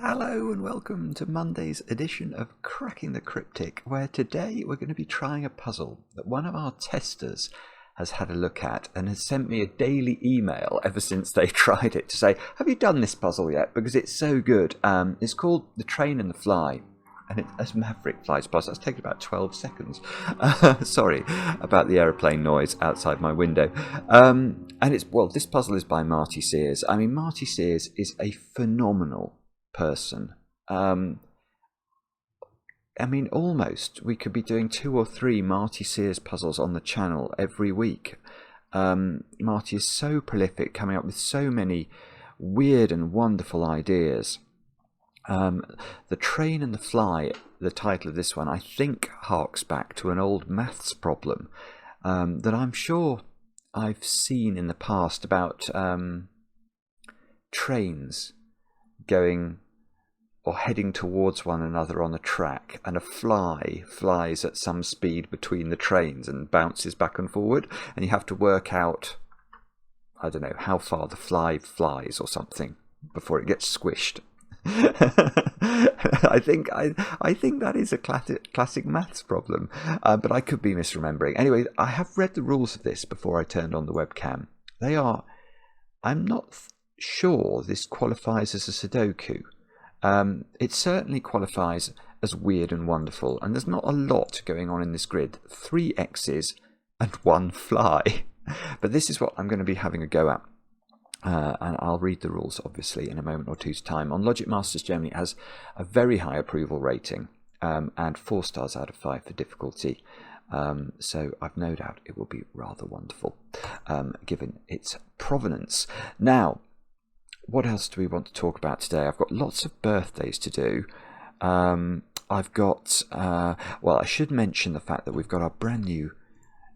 Hello and welcome to Monday's edition of Cracking the Cryptic, where today we're going to be trying a puzzle that one of our testers has had a look at and has sent me a daily email ever since they tried it to say, have you done this puzzle yet? Because it's so good. It's called The Train and the Fly. And it's a Maverick Flies puzzle. That's taken about 12 seconds. Sorry about the aeroplane noise outside my window. And this puzzle is by Marty Sears. I mean, Marty Sears is a phenomenal person. Almost we could be doing 2 or 3 Marty Sears puzzles on the channel every week. Marty is so prolific, coming up with so many weird and wonderful ideas. The Train and the Fly, the title of this one, I think harks back to an old maths problem that I'm sure I've seen in the past about trains going or heading towards one another on a track, and a fly flies at some speed between the trains and bounces back and forward, and you have to work out, I don't know, how far the fly flies or something before it gets squished. I think that is a classic maths problem, but I could be misremembering. Anyway, I have read the rules of this before I turned on the webcam. I'm not sure this qualifies as a Sudoku. It certainly qualifies as weird and wonderful, and there's not a lot going on in this grid. 3 X's and 1 fly. But this is what I'm going to be having a go at. And I'll read the rules, obviously, in a moment or two's time. On Logic Masters Germany, it has a very high approval rating, and 4 stars out of 5 for difficulty. So I've no doubt it will be rather wonderful, given its provenance. Now, what else do we want to talk about today? I've got lots of birthdays to do. I've got, I should mention the fact that we've got our brand new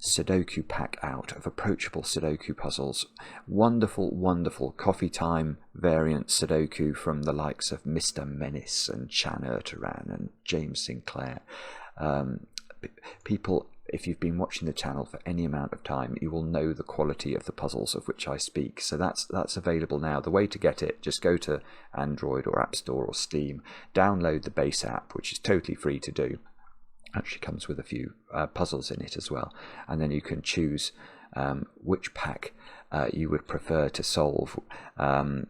Sudoku pack out of Approachable Sudoku puzzles. Wonderful, wonderful coffee time variant Sudoku from the likes of Mr. Menace and Chan Erteran and James Sinclair. People, if you've been watching the channel for any amount of time, you will know the quality of the puzzles of which I speak. So that's available now. The way to get it, just go to Android or App Store or Steam, download the base app, which is totally free to do. Actually comes with a few puzzles in it as well, and then you can choose which pack you would prefer to solve, and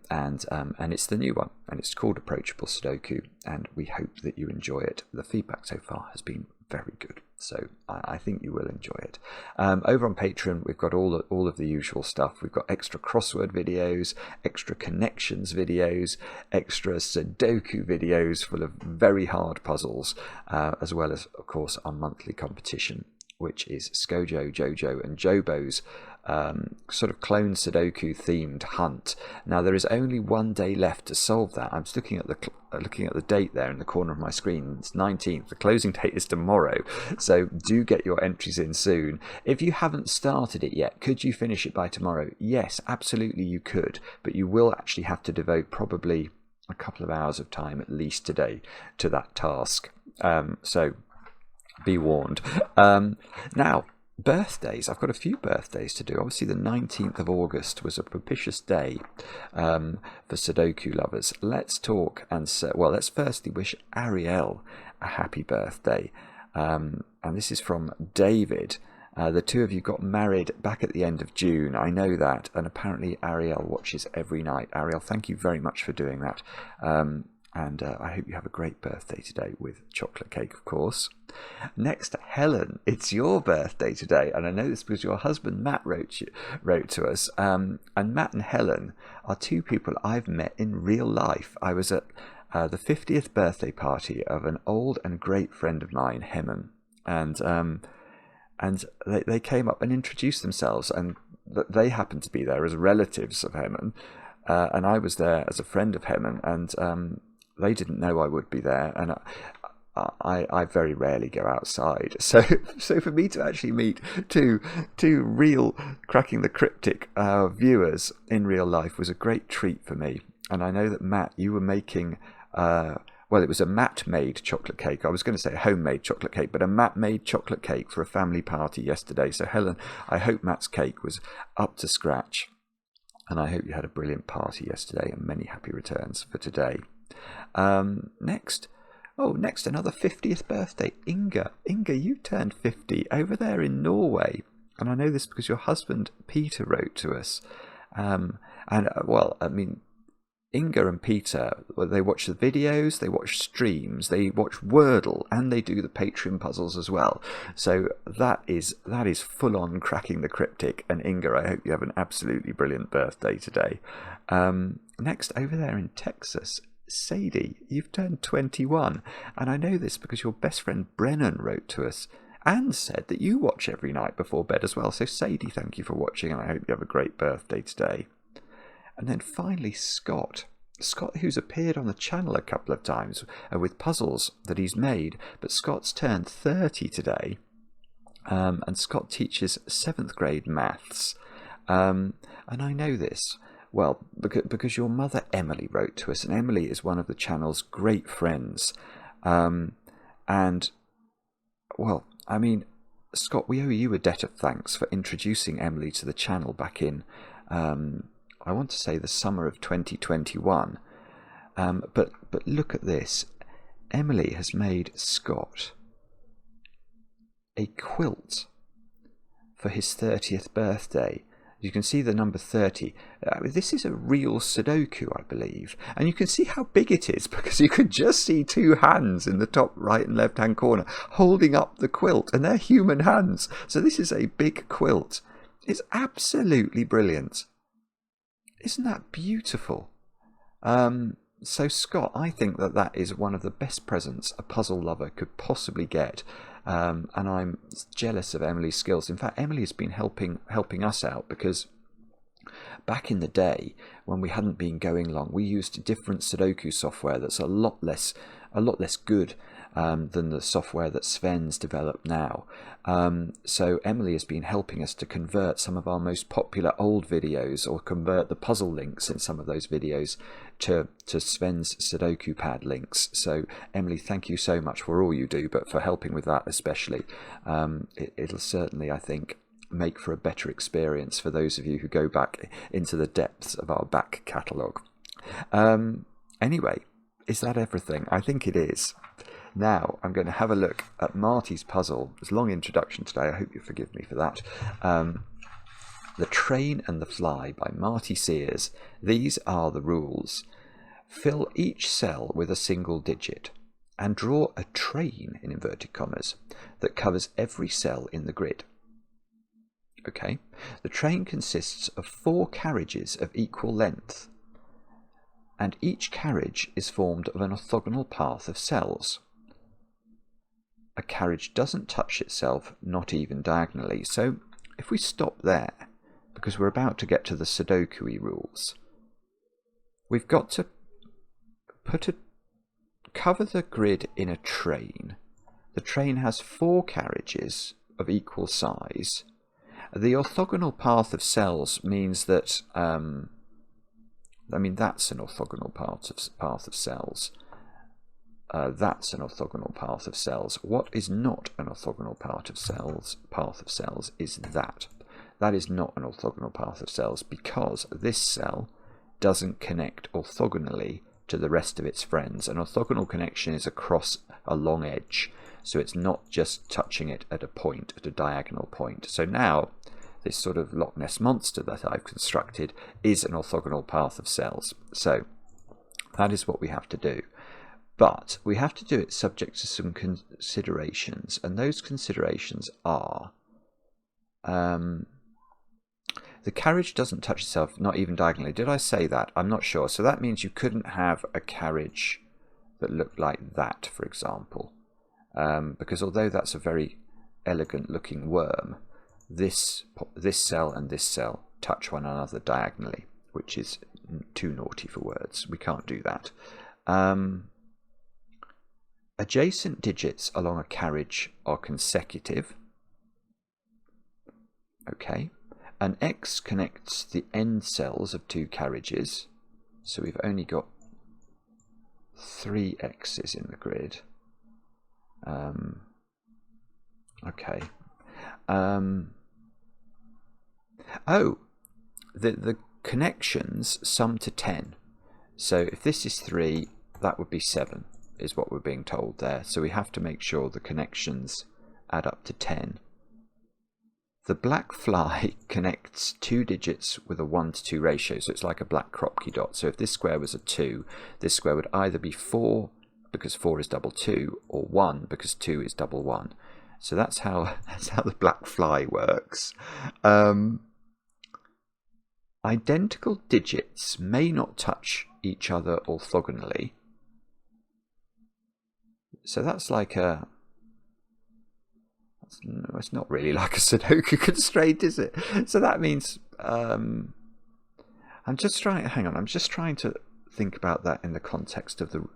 it's the new one, and it's called Approachable Sudoku, and we hope that you enjoy it. The feedback so far has been very good, so I think you will enjoy it. Over on Patreon, we've got all of the usual stuff. We've got extra crossword videos, extra connections videos, extra Sudoku videos full of very hard puzzles, as well as, of course, our monthly competition, which is Scojo, Jojo and JoBo's sort of clone Sudoku themed hunt. Now there is only 1 day left to solve that. I'm just looking at the date there in the corner of my screen. It's 19th. The closing date is tomorrow, so do get your entries in soon. If you haven't started it yet, could you finish it by tomorrow? Yes, absolutely you could, but you will actually have to devote probably a couple of hours of time at least today to that task. So be warned. Now, birthdays. I've got a few birthdays to do. Obviously, the 19th of August was a propitious day for Sudoku lovers. Let's talk and let's firstly wish Ariel a happy birthday. And this is from David. The two of you got married back at the end of June. I know that. And apparently Ariel watches every night. Ariel, thank you very much for doing that. And I hope you have a great birthday today with chocolate cake, of course. Next, Helen, it's your birthday today. And I know this because your husband, Matt, wrote to us. And Matt and Helen are 2 people I've met in real life. I was at the 50th birthday party of an old and great friend of mine, Hemon. And they came up and introduced themselves. And they happened to be there as relatives of Hemon. And I was there as a friend of Hemon. And they didn't know I would be there, and I very rarely go outside. So for me to actually meet two real Cracking the Cryptic viewers in real life was a great treat for me. And I know that Matt, you were making it was a Matt-made chocolate cake. I was going to say a homemade chocolate cake, but a Matt-made chocolate cake for a family party yesterday. So Helen, I hope Matt's cake was up to scratch, and I hope you had a brilliant party yesterday and many happy returns for today. Next, another 50th birthday. Inga, you turned 50 over there in Norway. And I know this because your husband, Peter, wrote to us. Inga and Peter, they watch the videos, they watch streams, they watch Wordle, and they do the Patreon puzzles as well. So that is full on cracking the cryptic. And Inga, I hope you have an absolutely brilliant birthday today. Next, over there in Texas, Sadie, you've turned 21. And I know this because your best friend Brennan wrote to us and said that you watch every night before bed as well. So Sadie, thank you for watching, and I hope you have a great birthday today. And then finally, Scott, who's appeared on the channel a couple of times with puzzles that he's made. But Scott's turned 30 today, and Scott teaches 7th grade maths. And I know this, well, because your mother Emily wrote to us, and Emily is one of the channel's great friends. Scott, we owe you a debt of thanks for introducing Emily to the channel back in, I want to say the summer of 2021. But look at this. Emily has made Scott a quilt for his 30th birthday. You can see the number 30. This is a real Sudoku, I believe. And you can see how big it is because you can just see 2 hands in the top right and left hand corner holding up the quilt, and they're human hands. So this is a big quilt. It's absolutely brilliant. Isn't that beautiful? So Scott, I think that is one of the best presents a puzzle lover could possibly get. And I'm jealous of Emily's skills. In fact, Emily has been helping us out because back in the day when we hadn't been going long, we used different Sudoku software that's a lot less good than the software that Sven's developed now. So Emily has been helping us to convert some of our most popular old videos, or convert the puzzle links in some of those videos to Sven's Sudoku pad links. So Emily, thank you so much for all you do, but for helping with that especially. It'll certainly, I think, make for a better experience for those of you who go back into the depths of our back catalogue. Anyway, is that everything? I think it is. Now I'm going to have a look at Marty's puzzle. It's a long introduction today, I hope you forgive me for that. The Train and the Fly by Marty Sears. These are the rules. Fill each cell with a single digit and draw a train, in inverted commas, that covers every cell in the grid. Okay, the train consists of 4 carriages of equal length, and each carriage is formed of an orthogonal path of cells. A carriage doesn't touch itself, not even diagonally. So if we stop there, because we're about to get to the Sudoku-y rules, we've got to cover the grid in a train. The train has 4 carriages of equal size. The orthogonal path of cells means that, that's an orthogonal path of cells. That's an orthogonal path of cells. What is not an orthogonal path of cells is that. That is not an orthogonal path of cells because this cell doesn't connect orthogonally to the rest of its friends. An orthogonal connection is across a long edge, so it's not just touching it at a point, at a diagonal point. So now this sort of Loch Ness monster that I've constructed is an orthogonal path of cells. So that is what we have to do. But we have to do it subject to some considerations, and those considerations are the carriage doesn't touch itself, not even diagonally. Did I say that? I'm not sure. So that means you couldn't have a carriage that looked like that, for example, because although that's a very elegant looking worm, this cell and this cell touch one another diagonally, which is too naughty for words. We can't do that. Adjacent digits along a carriage are consecutive. Okay. An X connects the end cells of 2 carriages. So we've only got 3 X's in the grid. Okay. The connections sum to 10. So if this is 3 that would be 7, is what we're being told there. So we have to make sure the connections add up to 10. The black fly connects 2 digits with a 1:2 ratio, so it's like a black Kropke dot. So if this square was a 2, this square would either be 4, because 4 is double 2, or 1, because 2 is double 1. So that's how the black fly works. Identical digits may not touch each other orthogonally. So that's like a... it's not really like a Sudoku constraint, is it? So that means... I'm just trying to think about that in the context of the...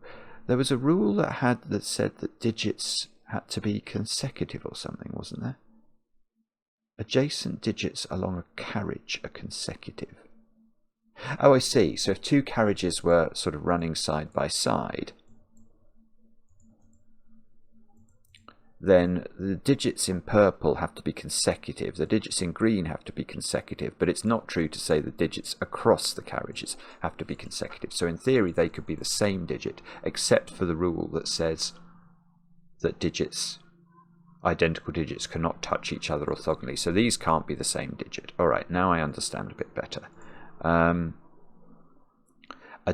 There was a rule that said that digits had to be consecutive or something, wasn't there? Adjacent digits along a carriage are consecutive. Oh, I see. So if 2 carriages were sort of running side by side, then the digits in purple have to be consecutive. The digits in green have to be consecutive, but it's not true to say the digits across the carriages have to be consecutive. So in theory, they could be the same digit, except for the rule that says that identical digits cannot touch each other orthogonally. So these can't be the same digit. All right, now I understand a bit better. A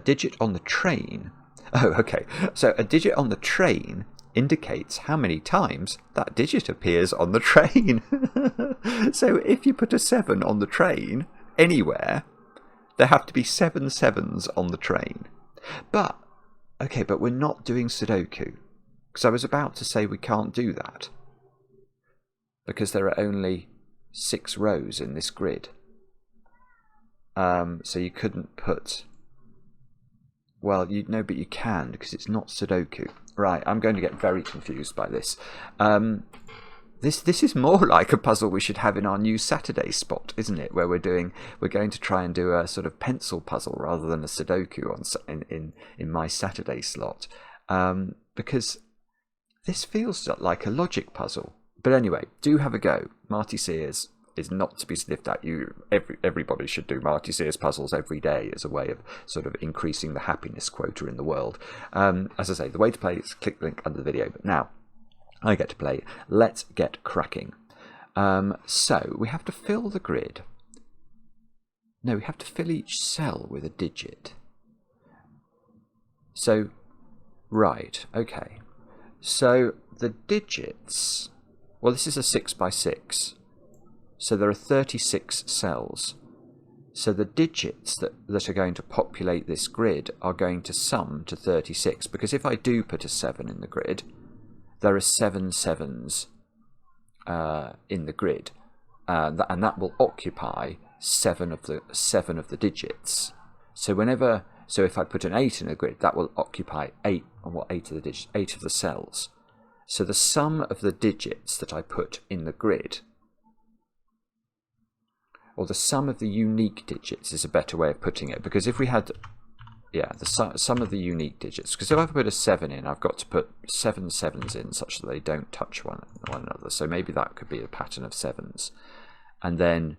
digit on the train... Oh, okay. So a digit on the train indicates how many times that digit appears on the train. So if you put a 7 on the train anywhere, there have to be 7 sevens on the train. But, okay, but we're not doing Sudoku, because I was about to say we can't do that, because there are only 6 rows in this grid. So you couldn't put... Well, but you can, because it's not Sudoku. Right, I'm going to get very confused by this. This is more like a puzzle we should have in our new Saturday spot, isn't it? Where we're going to try and do a sort of pencil puzzle rather than a Sudoku in my Saturday slot, because this feels like a logic puzzle. But anyway, do have a go. Marty Sears is not to be sniffed at. Everybody should do Marty Sears puzzles every day as a way of sort of increasing the happiness quota in the world. As I say, the way to play is click the link under the video. But now, I get to play. Let's get cracking. So, we have to fill the grid. No, we have to fill each cell with a digit. So, right, okay. So, the digits... Well, this is a 6 by 6. So there are 36 cells. So the digits that are going to populate this grid are going to sum to 36. Because if I do put a 7 in the grid, there are 7 sevens in the grid. And that will occupy 7 of the digits. So if I put an 8 in the grid, that will occupy 8 of the cells. So the sum of the digits that I put in the grid, or the sum of the unique digits is a better way of putting it, because if we had, the sum of the unique digits, because if I put a 7 in, I've got to put 7 sevens in such that they don't touch one another. So maybe that could be a pattern of 7s. And then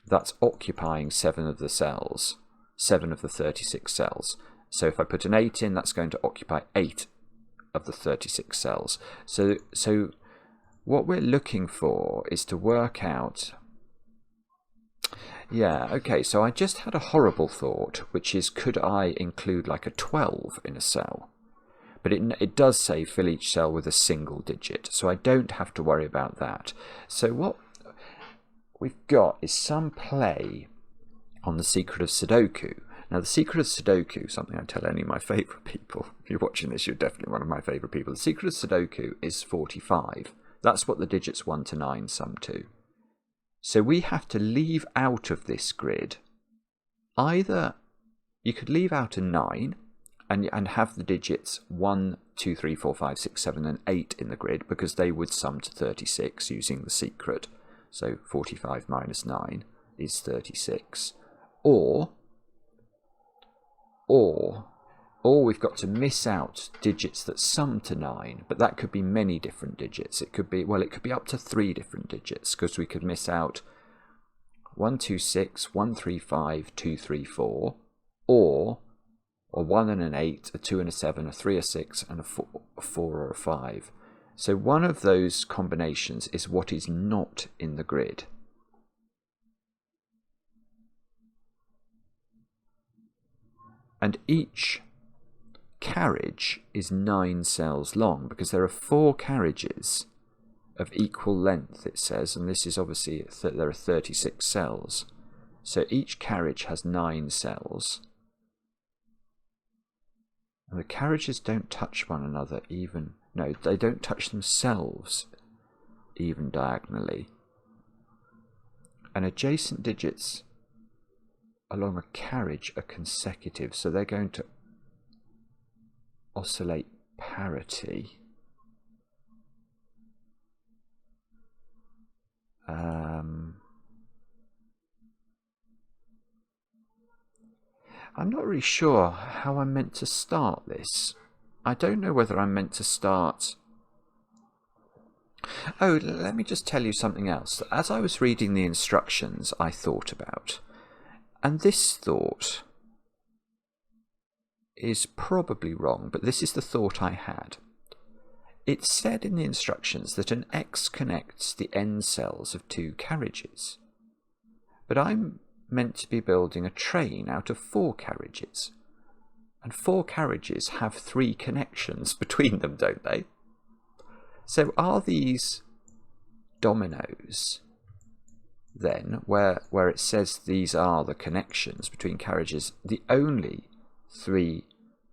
that's occupying 7 of the cells, 7 of the 36 cells. So if I put an 8 in, that's going to occupy 8 of the 36 cells. So what we're looking for is to work out... Yeah, okay, so I just had a horrible thought, which is, could I include like a 12 in a cell? But it does say fill each cell with a single digit, so I don't have to worry about that. So what we've got is some play on the secret of Sudoku. Now, the secret of Sudoku, something I tell any of my favourite people. If you're watching this, you're definitely one of my favourite people. The secret of Sudoku is 45. That's what the digits 1 to 9 sum to. So we have to leave out of this grid. Either you could leave out a 9 and have the digits 1, 2, 3, 4, 5, 6, 7 and 8 in the grid, because they would sum to 36 using the secret. So 45 minus 9 is 36. Or we've got to miss out digits that sum to 9, but that could be many different digits. It could be up to 3 different digits, because we could miss out 1, 2, 6, 1, 3, 5, 2, 3, 4, or a 1 and an 8, a 2 and a 7, a 3, a 6, and a 4 or a 5. So one of those combinations is what is not in the grid. And each carriage is 9 cells long, because there are 4 carriages of equal length, it says, and this is obviously, there are 36 cells. So each carriage has 9 cells. And the carriages don't touch one another even, no, they don't touch themselves even diagonally. And adjacent digits along a carriage are consecutive, so they're going to oscillate parity. I'm not really sure how I'm meant to start this. I don't know whether I'm meant to start... Oh, let me just tell you something else. As I was reading the instructions, I thought about, and this thought is probably wrong, but this is the thought I had. It said in the instructions that an X connects the end cells of 2 carriages. But I'm meant to be building a train out of 4 carriages. And 4 carriages have 3 connections between them, don't they? So are these dominoes then, where it says these are the connections between carriages, the only 3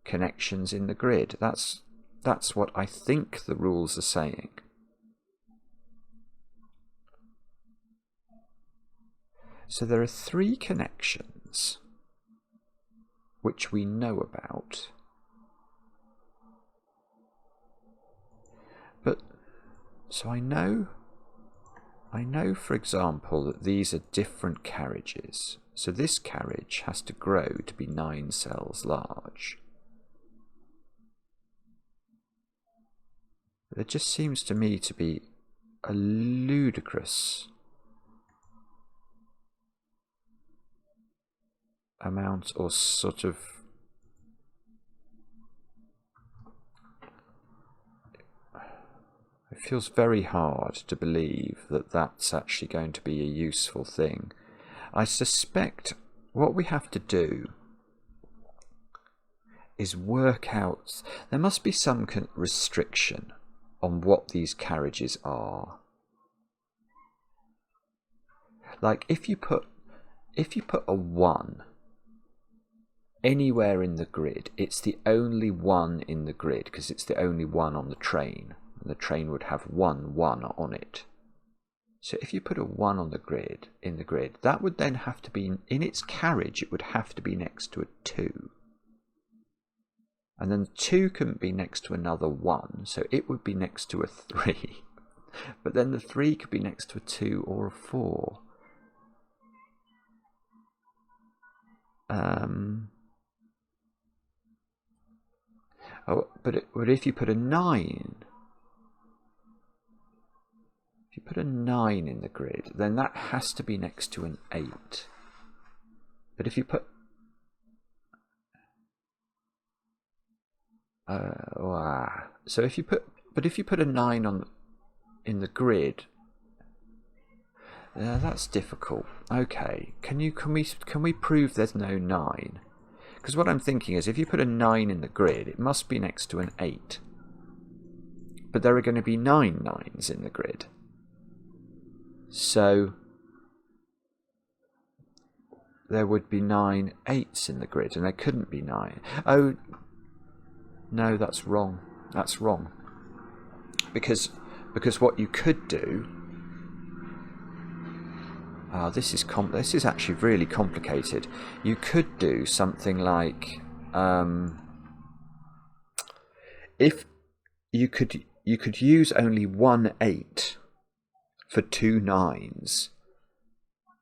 connections in the grid? That's what I think the rules are saying. So there are 3 connections which we know about. But so I know for example that these are different carriages. So this carriage has to grow to be 9 cells large. There just seems to me to be a ludicrous amount, or sort of, it feels very hard to believe that that's actually going to be a useful thing. I suspect what we have to do is work out, there must be some restriction on what these carriages are. Like if you put a 1 anywhere in the grid, it's the only 1 in the grid, because it's the only 1 on the train, and the train would have 1 1 on it. So if you put a 1 on the grid, in the grid, that would then have to be in its carriage, it would have to be next to a 2. And then the 2 couldn't be next to another 1, so it would be next to a 3. But then the 3 could be next to a 2 or a 4. But if you put a 9, if you put a 9 in the grid, then that has to be next to an 8. But if you put so if you put a 9 in the grid, that's difficult. Okay, can we prove there's no 9? Because what I'm thinking is, if you put a 9 in the grid, it must be next to an 8. But there are going to be 9 9s in the grid. So there would be 9 8s in the grid, and there couldn't be 9. Oh, no, that's wrong. That's wrong. Because what you could do... this is actually really complicated. You could do something like, if you could use only 1 8 for 2 9s.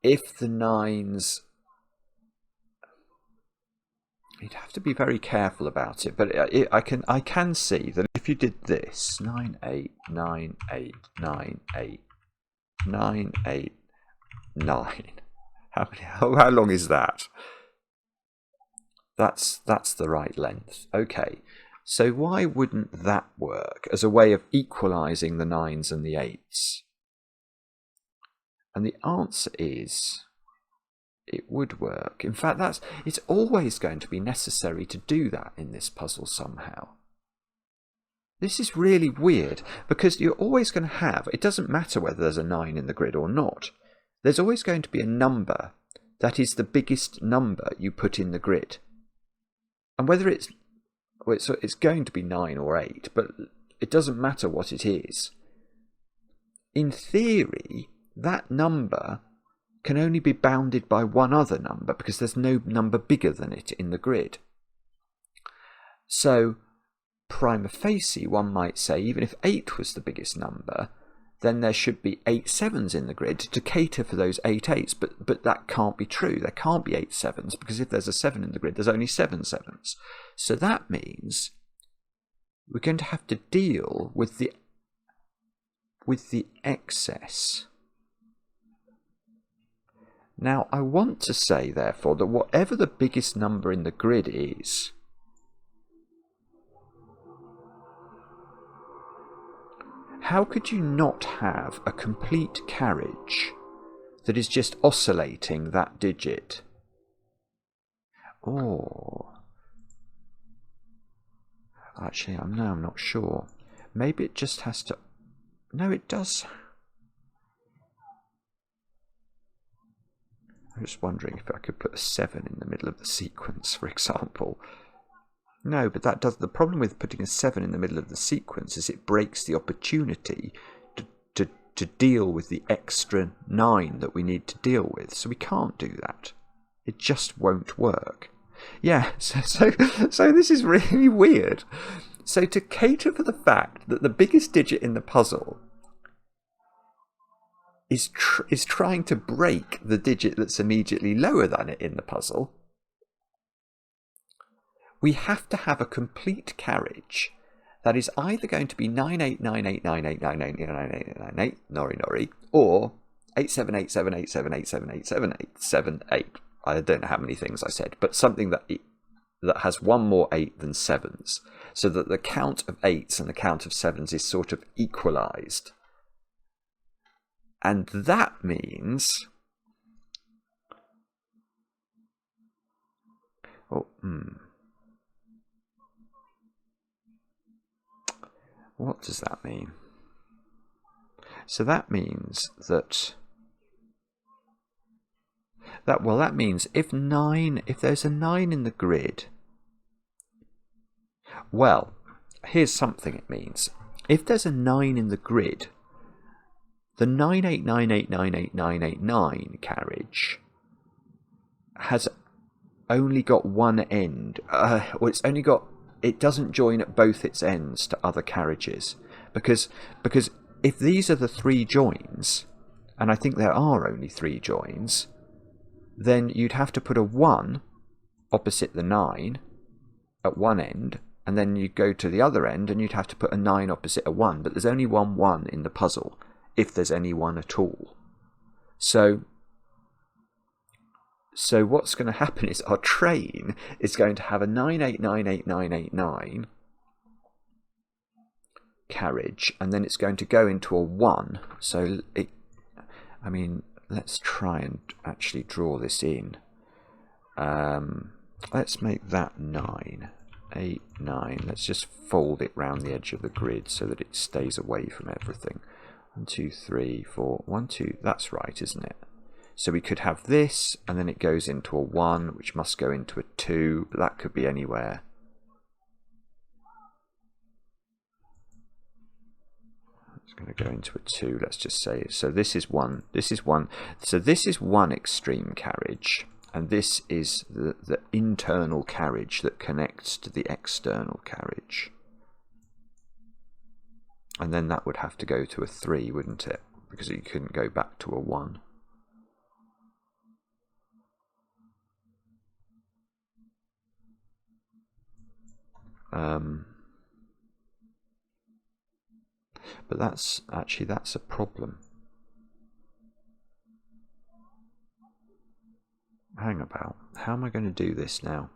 If the 9s, you'd have to be very careful about it. But I can see that if you did this, 9 8 9 8 9 8 9 8 9. How long is that? That's the right length. Okay, so why wouldn't that work as a way of equalising the 9s and the 8s? And the answer is it would work. In fact, it's always going to be necessary to do that in this puzzle somehow. This is really weird, because you're always going to have, it doesn't matter whether there's a 9 in the grid or not, there's always going to be a number that is the biggest number you put in the grid. And whether it's going to be 9 or 8, but it doesn't matter what it is. In theory, that number can only be bounded by one other number, because there's no number bigger than it in the grid. So, prima facie, one might say, even if 8 was the biggest number, then there should be 8 7s in the grid to cater for those 8 8s, but that can't be true. There can't be 8 7s, because if there's a 7 in the grid, there's only 7 7s. So that means we're going to have to deal with the excess. Now, I want to say, therefore, that whatever the biggest number in the grid is, how could you not have a complete carriage that is just oscillating that digit? Oh, actually, I'm not sure. Maybe it just has to... No, it does. I'm just wondering if I could put a 7 in the middle of the sequence, for example. No, but that does. The problem with putting a 7 in the middle of the sequence is it breaks the opportunity to deal with the extra 9 that we need to deal with. So we can't do that. It just won't work. Yeah, so this is really weird. So to cater for the fact that the biggest digit in the puzzle is trying to break the digit that's immediately lower than it in the puzzle, we have to have a complete carriage that is either going to be 9 8 9 8 9 8 9 8 9 8 9 8 nori nori, or 8 7 8 7 8 7 8 7 8 7 8 7 8. I don't know how many things I said, but something that has one more 8 than 7s, so that the count of 8s and the count of 7s is sort of equalised. And that means... What does that mean? So that means that means if there's a 9 in the grid, well, here's something it means. If there's a 9 in the grid, the 9 8 9 8 9 8 9 8 9 carriage has only got one end. It doesn't join at both its ends to other carriages, because if these are the 3 joins, and I think there are only 3 joins, then you'd have to put a 1 opposite the 9 at one end, and then you'd go to the other end and you'd have to put a 9 opposite a 1, but there's only one 1 in the puzzle, if there's any 1 at all. So what's going to happen is our train is going to have a 9 8 9 8 9 8 9 carriage, and then it's going to go into a 1. So let's try and actually draw this in. Let's make that 9 8 9. Let's just fold it round the edge of the grid so that it stays away from everything. 1 2 3 4 1 2. That's right, isn't it? So we could have this, and then it goes into a 1, which must go into a 2, but that could be anywhere. It's going to go into a 2, let's just say. So this is 1. This is 1. So this is one extreme carriage, and this is the internal carriage that connects to the external carriage. And then that would have to go to a 3, wouldn't it? Because you couldn't go back to a 1. But that's a problem. Hang about. How am I going to do this now?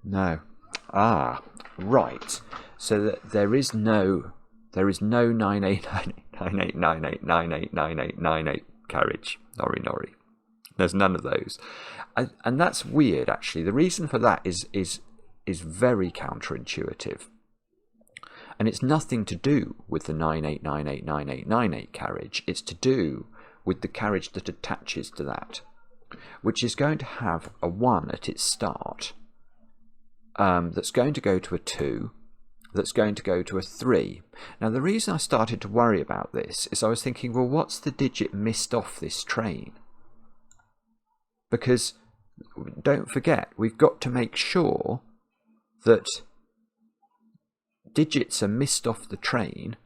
No. Ah, right. So that there is no 98989898989898 carriage. Nori. There's none of those. And that's weird, actually. The reason for that is very counterintuitive. And it's nothing to do with the 98989898 carriage. It's to do with the carriage that attaches to that, which is going to have a 1 at its start, that's going to go to a 2, that's going to go to a 3. Now, the reason I started to worry about this is I was thinking, well, what's the digit missed off this train? Because don't forget, we've got to make sure that digits are missed off the train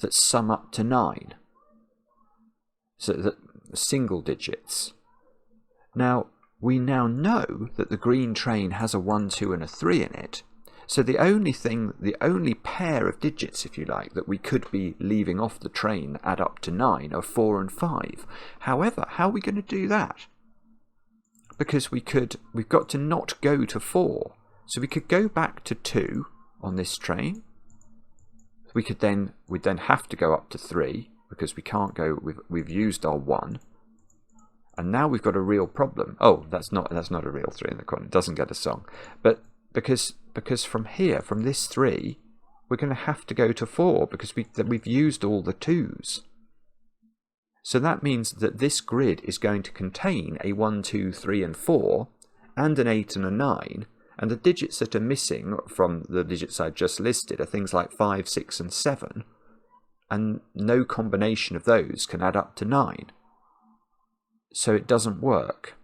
that sum up to 9. So that single digits. Now, we now know that the green train has a 1, 2 and a 3 in it. So the only pair of digits, if you like, that we could be leaving off the train that add up to 9 are 4 and 5. However, how are we going to do that? Because we've got to not go to 4. So we could go back to 2 on this train. We'd then have to go up to 3 because we can't go. We've used our 1. And now we've got a real problem. Oh, that's not a real 3 in the corner. It doesn't get a song. But because from here, from this 3, we're going to have to go to 4 because we've used all the 2s. So that means that this grid is going to contain a 1, 2, 3 and 4 and an 8 and a 9. And the digits that are missing from the digits I just listed are things like 5, 6 and 7. And no combination of those can add up to 9. So it doesn't work.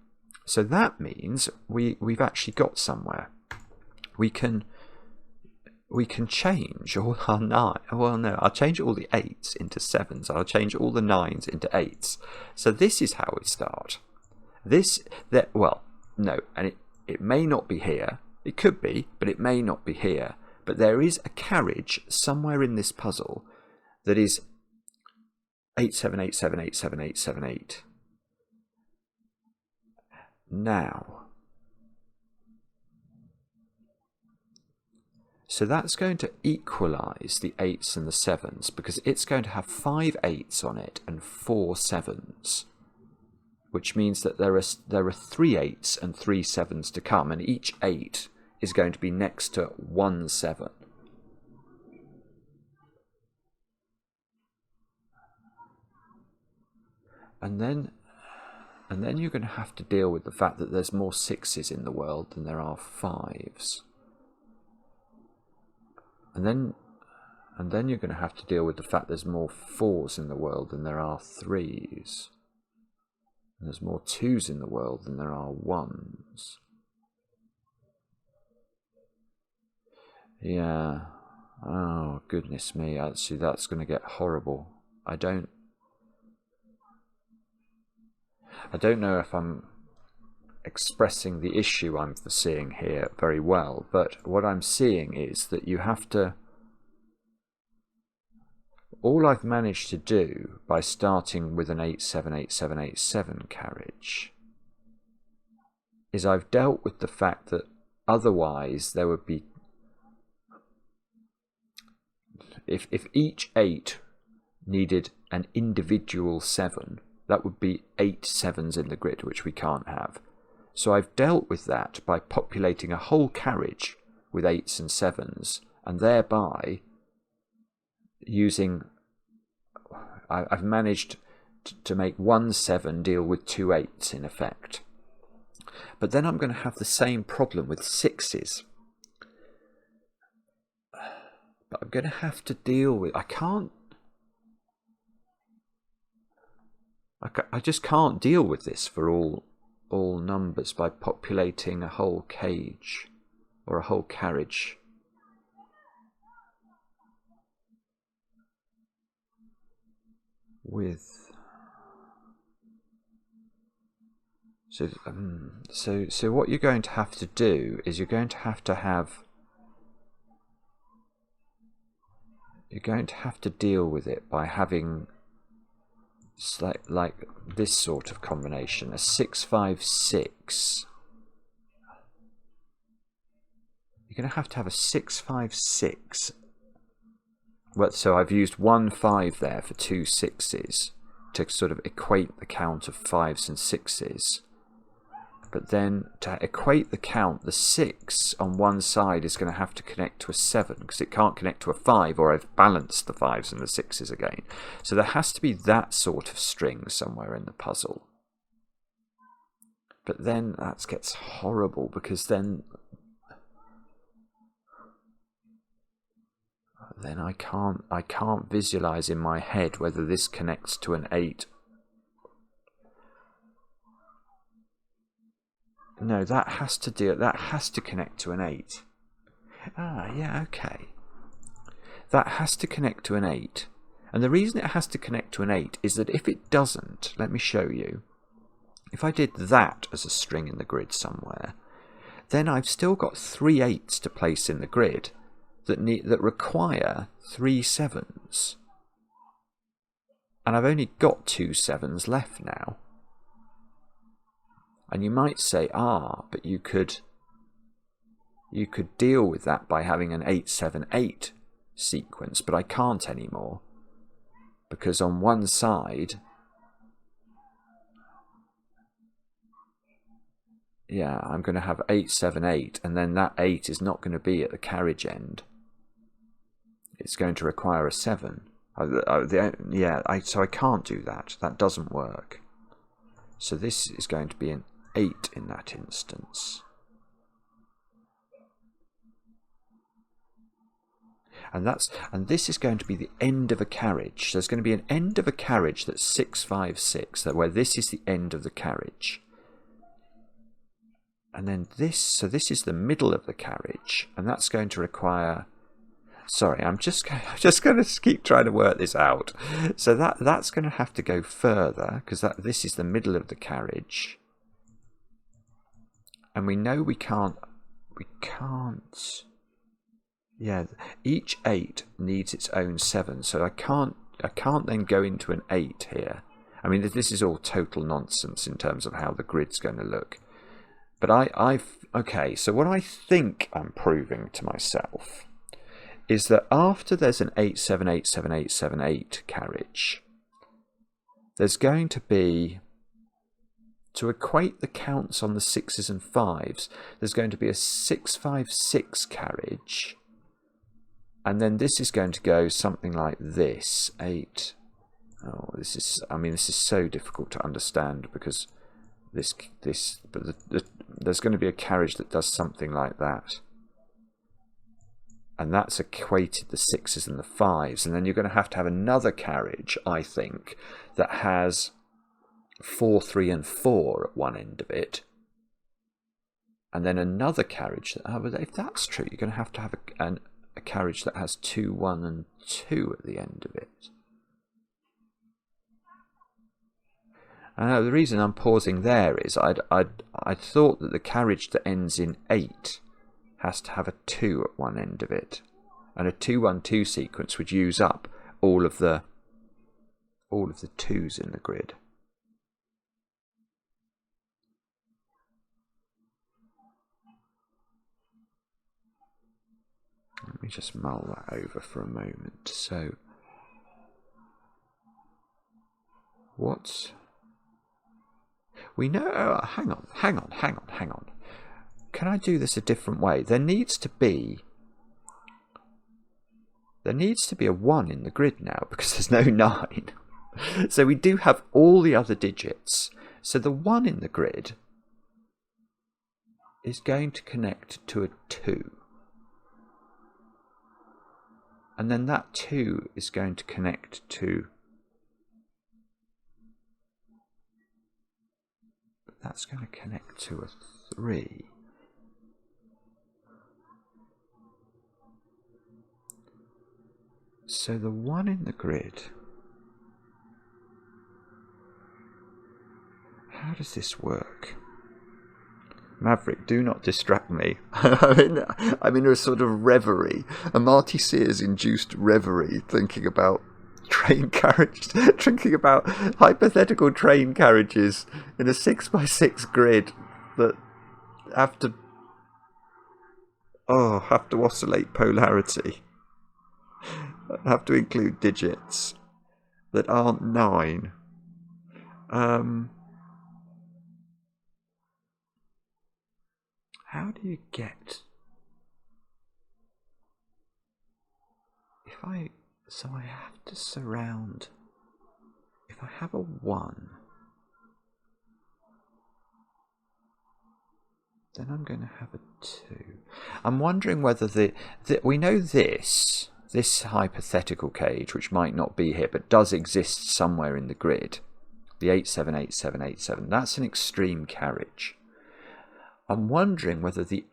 So that means we've actually got somewhere. We can change all our 9. Well, no, I'll change all the 8s into 7s. I'll change all the 9s into 8s. So this is how we start. Well, no, and it may not be here. It could be, but it may not be here. But there is a carriage somewhere in this puzzle that is 8787878878. Now, so that's going to equalize the 8s and the 7s because it's going to have 5 8s on it and 4 7s, which means that there are 3 8s and 3 7s to come, and each 8 is going to be next to 1 7. And then you're going to have to deal with the fact that there's more 6s in the world than there are 5s. And then you're going to have to deal with the fact there's more 4s in the world than there are 3s. And there's more 2s in the world than there are 1s. Yeah. Oh, goodness me. Actually, that's going to get horrible. I don't know if I'm expressing the issue I'm foreseeing here very well, but what I'm seeing is that you have to... All I've managed to do by starting with an 878787 carriage is I've dealt with the fact that otherwise there would be... If each 8 needed an individual 7, that would be 8 7s in the grid, which we can't have. So I've dealt with that by populating a whole carriage with 8s and 7s, and thereby using... I've managed to make 1 7 deal with 2 8s in effect. But then I'm going to have the same problem with 6s. But I'm going to have to deal with... I just can't deal with this for all numbers by populating a whole cage or a whole carriage. With... So what you're going to have to do is you're going to have to deal with it by having It's like this sort of combination, a 6, 5, 6. You're going to have a 6, 5, 6. Well, so I've used 1 5 there for 2 6s to sort of equate the count of 5s and 6s. But then to equate the count, the 6 on one side is going to have to connect to a 7 because it can't connect to a 5, or I've balanced the 5s and the 6s again. So there has to be that sort of string somewhere in the puzzle. But then that gets horrible because then I can't visualize in my head whether this connects to an 8. No, that has to connect to an 8. Ah, yeah, okay. That has to connect to an 8. And the reason it has to connect to an 8 is that if it doesn't, let me show you. If I did that as a string in the grid somewhere, then I've still got 3 8s to place in the grid that require 3 7s. And I've only got 2 7s left now. And you might say, but you could deal with that by having an 8 7 8 sequence, but I can't anymore. Because on one side, yeah, I'm going to have 8 7 8, and then that 8 is not going to be at the carriage end. It's going to require a 7. So I can't do that. That doesn't work. So this is going to be an 8 in that instance. And this is going to be the end of a carriage. There's going to be an end of a carriage that's 6 5 6, where this is the end of the carriage. And then this is the middle of the carriage, and that's going to require. Sorry, I'm just going to keep trying to work this out. So that's going to have to go further because this is the middle of the carriage, and we know we can't. Yeah, each 8 needs its own 7, so I can't then go into an 8 here. I mean, this is all total nonsense in terms of how the grid's going to look. But okay, so what I think I'm proving to myself is that after there's an 8 7 8 7 8 7 8 carriage, there's going to be, to equate the counts on the 6s and 5s, there's going to be a 6 5 6 carriage. And then this is going to go something like this, 8. Oh, this is so difficult to understand because there's going to be a carriage that does something like that. And that's equated the 6s and the 5s. And then you're going to have another carriage, I think, that has 4, 3, and 4 at one end of it. And then another carriage but if that's true, you're going to have a carriage that has 2, 1, and 2 at the end of it. The reason I'm pausing there is I thought that the carriage that ends in 8 has to have a 2 at one end of it, and a 2 1 2 sequence would use up all of the 2s in the grid. Let me just mull that over for a moment. So, we know? Hang on. Can I do this a different way? There needs to be a 1 in the grid now because there's no 9. So we do have all the other digits. So the 1 in the grid is going to connect to a 2. And then that 2 is going to connect to... That's going to connect to a 3. So the 1 in the grid... How does this work? Maverick, do not distract me. I'm in a sort of reverie, a Marty Sears-induced reverie, thinking about train carriage, thinking about hypothetical train carriages in a 6x6 grid that have to oscillate polarity, have to include digits that aren't 9. How do you get... So I have to surround... If I have a 1, then I'm going to have a 2. I'm wondering whether we know this hypothetical cage, which might not be here, but does exist somewhere in the grid, the 878787, that's an extreme carriage. I'm wondering whether the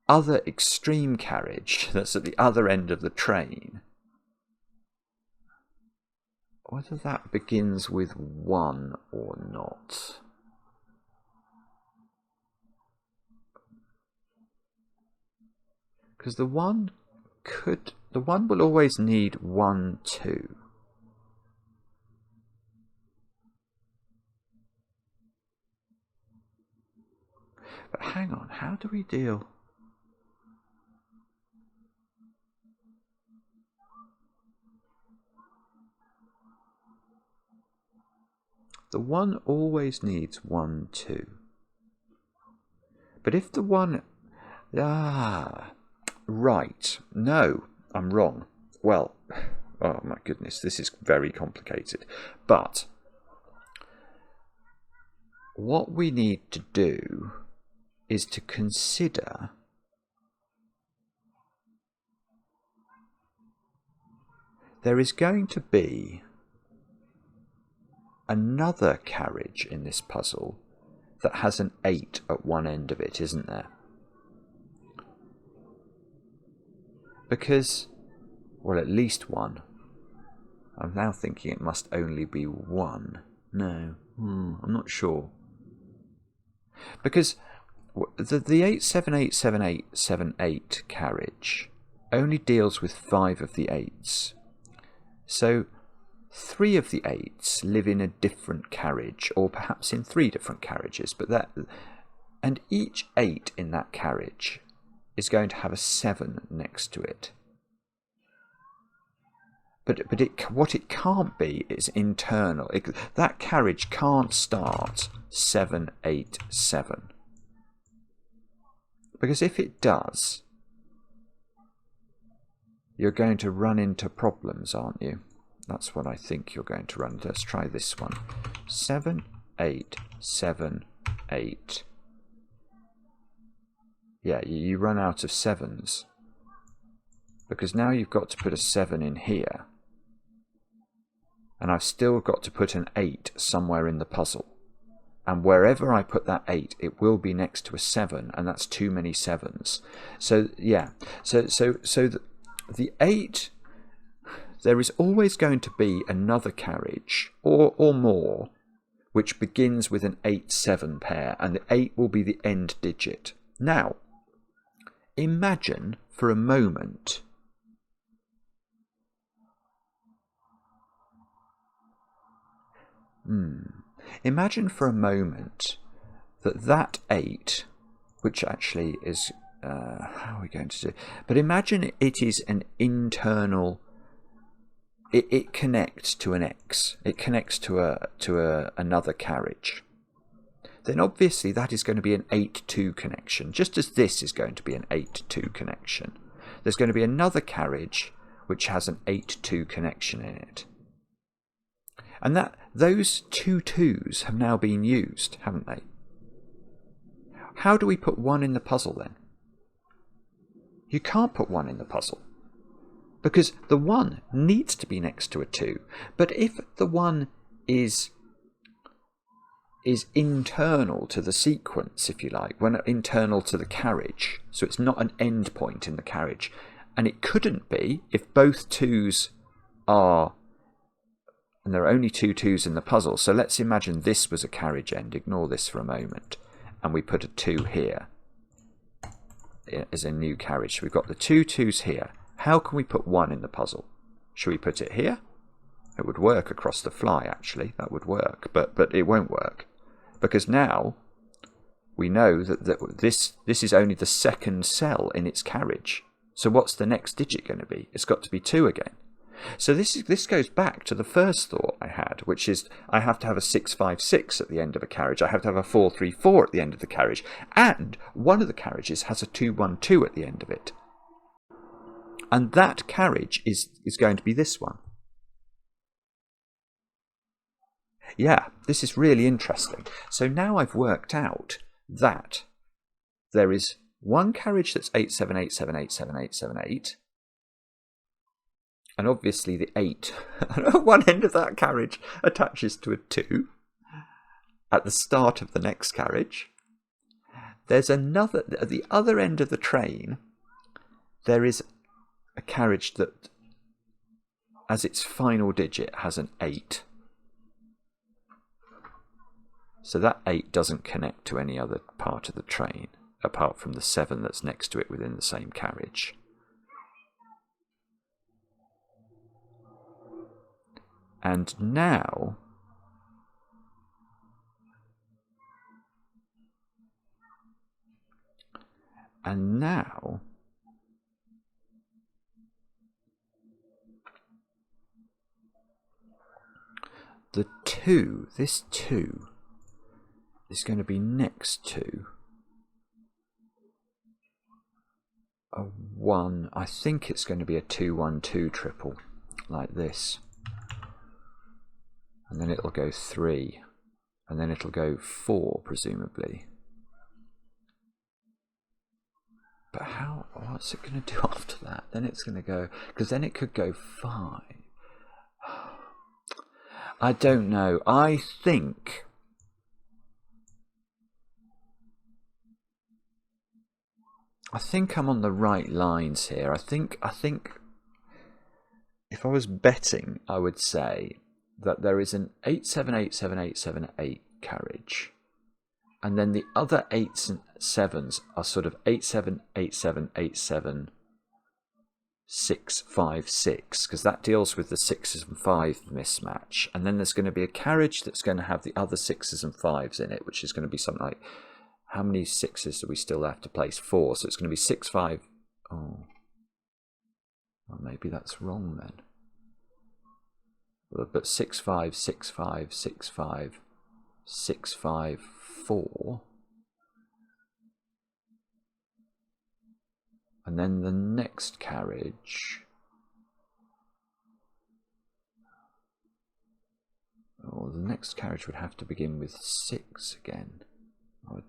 other extreme carriage that's at the other end of the train, whether that begins with 1 or not. Because the one will always need 1, 2. But hang on, how do we deal? The 1 always needs 1, 2. But if the 1... right. No, I'm wrong. Well, oh my goodness, this is very complicated. But what we need to do is to consider there is going to be another carriage in this puzzle that has an 8 at one end of it, isn't there? Because, well, at least 1. I'm now thinking it must only be 1. No, I'm not sure. Because the 878778 carriage only deals with 5 of the 8s. So 3 of the 8s live in a different carriage, or perhaps in 3 different carriages. And each 8 in that carriage is going to have a 7 next to it. But what it can't be is internal. That carriage can't start 787. Because if it does, you're going to run into problems, aren't you? That's what I think you're going to run into. Let's try this one. 7878. Yeah, you run out of 7s. Because now you've got to put a 7 in here. And I've still got to put an 8 somewhere in the puzzle. And wherever I put that 8, it will be next to a 7, and that's too many 7s. So, yeah. So the 8, there is always going to be another carriage, or more, which begins with an 8-7 pair, and the 8 will be the end digit. Now, imagine for a moment imagine for a moment that 8, which actually is how are we going to do? But imagine it is an internal. It connects to an X. It connects to another carriage. Then obviously that is going to be an 8-2 connection, just as this is going to be an 8-2 connection. There's going to be another carriage which has an 8-2 connection in it. And those 2 2s have now been used, haven't they? How do we put 1 in the puzzle then? You can't put 1 in the puzzle. Because the 1 needs to be next to a 2. But if the 1 is internal to the sequence, if you like, when internal to the carriage, so it's not an end point in the carriage, and it couldn't be if both 2s are, and there are only 2 2s in the puzzle. So let's imagine this was a carriage end. Ignore this for a moment, and we put a 2 here as a new carriage. So we've got the 2 2s here. How can we put 1 in the puzzle? Should we put it here? It would work across the fly, actually. That would work, but it won't work. Because now we know that this is only the second cell in its carriage. So what's the next digit going to be? It's got to be 2 again. So this goes back to the first thought I had, which is I have to have a 656 at the end of a carriage. I have to have a 434 at the end of the carriage. And one of the carriages has a 212 at the end of it. And that carriage is going to be this one. Yeah, this is really interesting. So now I've worked out that there is one carriage that's 8787878878, and obviously the 8 at one end of that carriage attaches to a 2 at the start of the next carriage. There's another, at the other end of the train, there is a carriage that, as its final digit, has an 8. So that 8 doesn't connect to any other part of the train, apart from the 7 that's next to it within the same carriage. And now the 2, this 2 is going to be next to a 1. I think it's going to be a 212 triple, like this. And then it'll go 3, and then it'll go 4, presumably. But what's it going to do after that? Then it's going to go, because then it could go 5. I don't know. I think I'm on the right lines here. I think if I was betting, I would say that there is an 87878878 carriage, and then the other 8s and 7s are sort of 878787 656, because that deals with the 6s and 5 mismatch. And then there's going to be a carriage that's going to have the other 6s and 5s in it, which is going to be something like, how many 6s do we still have to place? 4. So it's going to be 6 5. Oh, well, maybe that's wrong then. But 6 5 6 5 6 5 6 5 4, and then the next carriage. Oh, the next carriage would have to begin with 6 again. I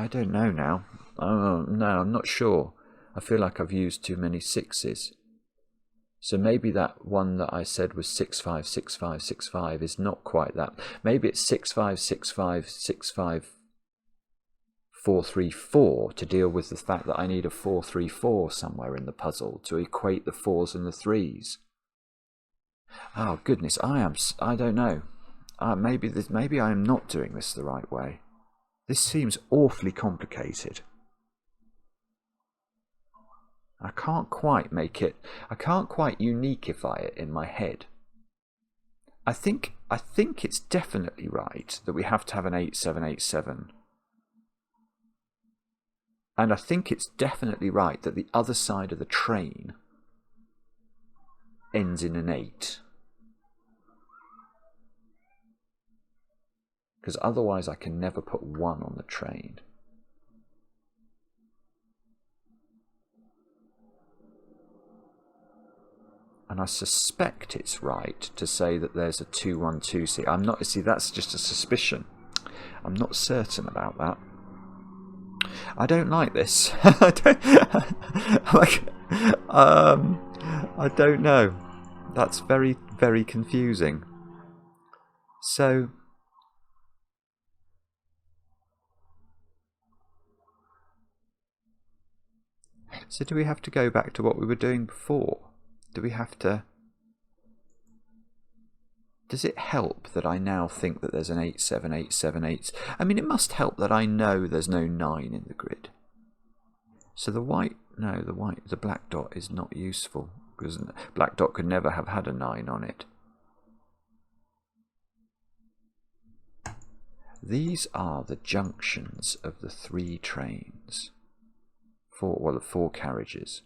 don't know now. Oh no, I'm not sure. I feel like I've used too many 6s. So maybe that one that I said was 6 5 6 5 6 5 is not quite that. Maybe it's 6 5 6 5 6 5 4 3 4 to deal with the fact that I need a 4 3 4 somewhere in the puzzle to equate the 4s and the 3s. Oh goodness, I don't know. Maybe I am not doing this the right way. This seems awfully complicated. I can't quite uniqueify it in my head. I think it's definitely right that we have to have an 8787. And I think it's definitely right that the other side of the train ends in an 8. Because otherwise I can never put 1 on the train. And I suspect it's right to say that there's a 212 seat. That's just a suspicion. I'm not certain about that. I don't like this. I don't know. That's very, very confusing. So do we have to go back to what we were doing before? Do we have to... Does it help that I now think that there's an 87878? I mean, it must help that I know there's no 9 in the grid. So the black dot is not useful, because black dot could never have had a 9 on it. these are the junctions of the 3 trains. The 4 carriages.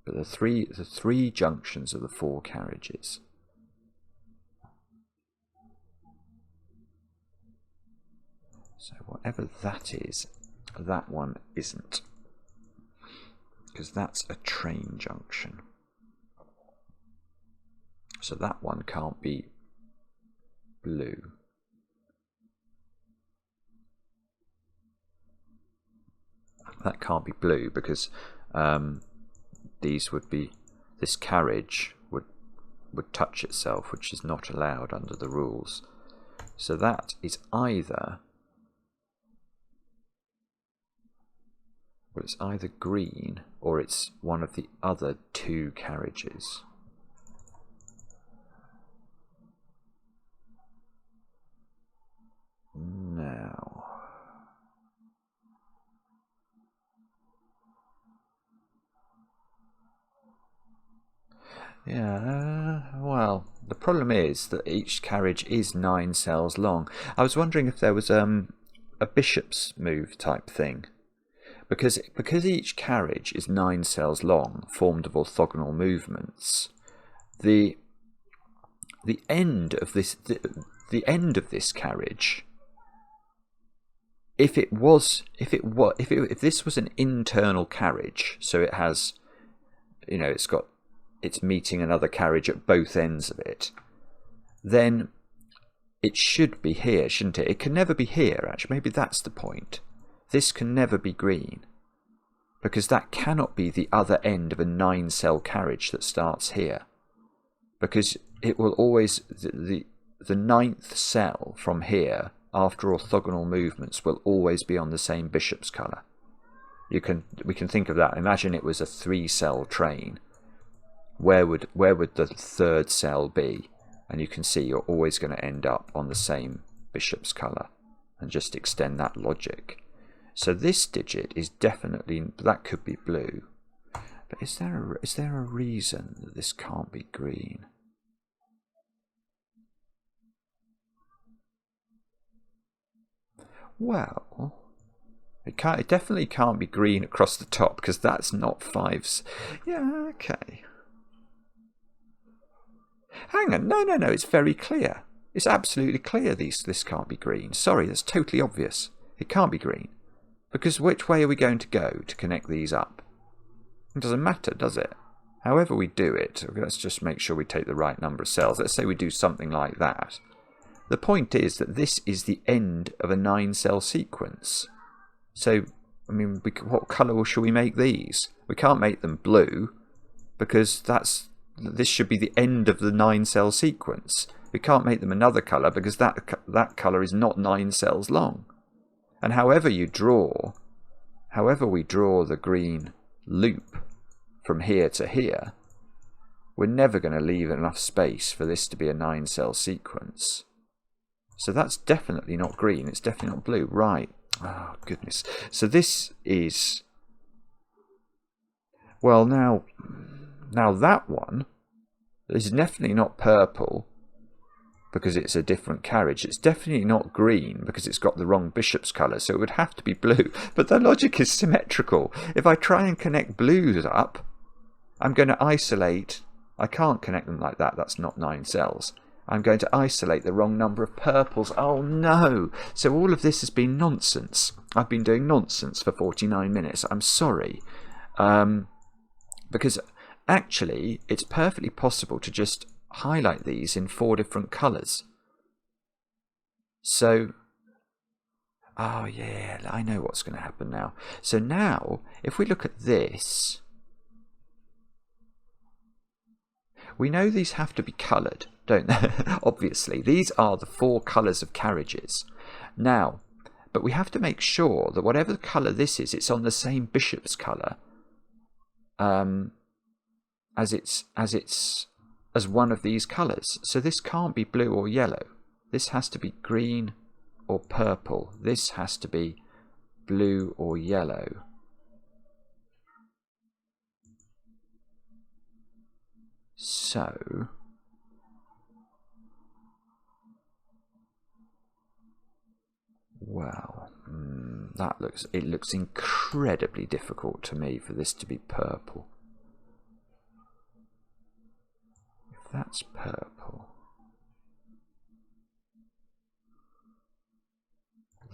But the three junctions of the 4 carriages. So whatever that is, that one isn't. Because that's a train junction. So that one can't be blue. That can't be blue because these would be, this carriage would touch itself, which is not allowed under the rules. So that is either, well, it's either green or it's one of the other 2 carriages. Now, yeah, well, the problem is that each carriage is 9 cells long. I was wondering if there was a bishop's move type thing. Because each carriage is 9 cells long, formed of orthogonal movements, the end of this carriage, if this was an internal carriage, so it has, you know, it's meeting another carriage at both ends of it, then it should be here, shouldn't it? It can never be here, actually. Maybe that's the point. This can never be green, because that cannot be the other end of a 9-cell carriage that starts here, because it will always, the 9th cell from here after orthogonal movements will always be on the same bishop's colour. We can think of that. Imagine it was a 3-cell train. Where would the 3rd cell be? And you can see you're always going to end up on the same bishop's colour, and just extend that logic. So this digit is definitely, that could be blue. But is there a reason that this can't be green? Well, it definitely can't be green across the top, because that's not 5s. Yeah, okay. Hang on, no, it's very clear. It's absolutely clear this can't be green. Sorry, that's totally obvious. It can't be green. Because which way are we going to go to connect these up? It doesn't matter, does it? However we do it, let's just make sure we take the right number of cells. Let's say we do something like that. The point is that this is the end of a 9-cell sequence. So, I mean, what colour should we make these? We can't make them blue, because this should be the end of the 9-cell sequence. We can't make them another colour, because that colour is not 9 cells long. And however we draw the green loop from here to here, we're never going to leave enough space for this to be a 9-cell sequence. So that's definitely not green, it's definitely not blue. Right. Oh, goodness. So this is... Well, now that one is definitely not purple, because it's a different carriage. It's definitely not green, because it's got the wrong bishop's colour, so it would have to be blue. But the logic is symmetrical. If I try and connect blues up, I'm going to isolate... I can't connect them like that, that's not 9 cells. I'm going to isolate the wrong number of purples. Oh no! So all of this has been nonsense. I've been doing nonsense for 49 minutes. I'm sorry. Because actually, it's perfectly possible to just highlight these in 4 different colours. So, oh yeah, I know what's going to happen now. So now, if we look at this, we know these have to be coloured, don't they? Obviously, these are the 4 colours of carriages. Now, but we have to make sure that whatever colour this is, it's on the same bishop's colour as one of these colours. So this can't be blue or yellow. This has to be green or purple. This has to be blue or yellow. So Well, it looks incredibly difficult to me for this to be purple. If that's purple,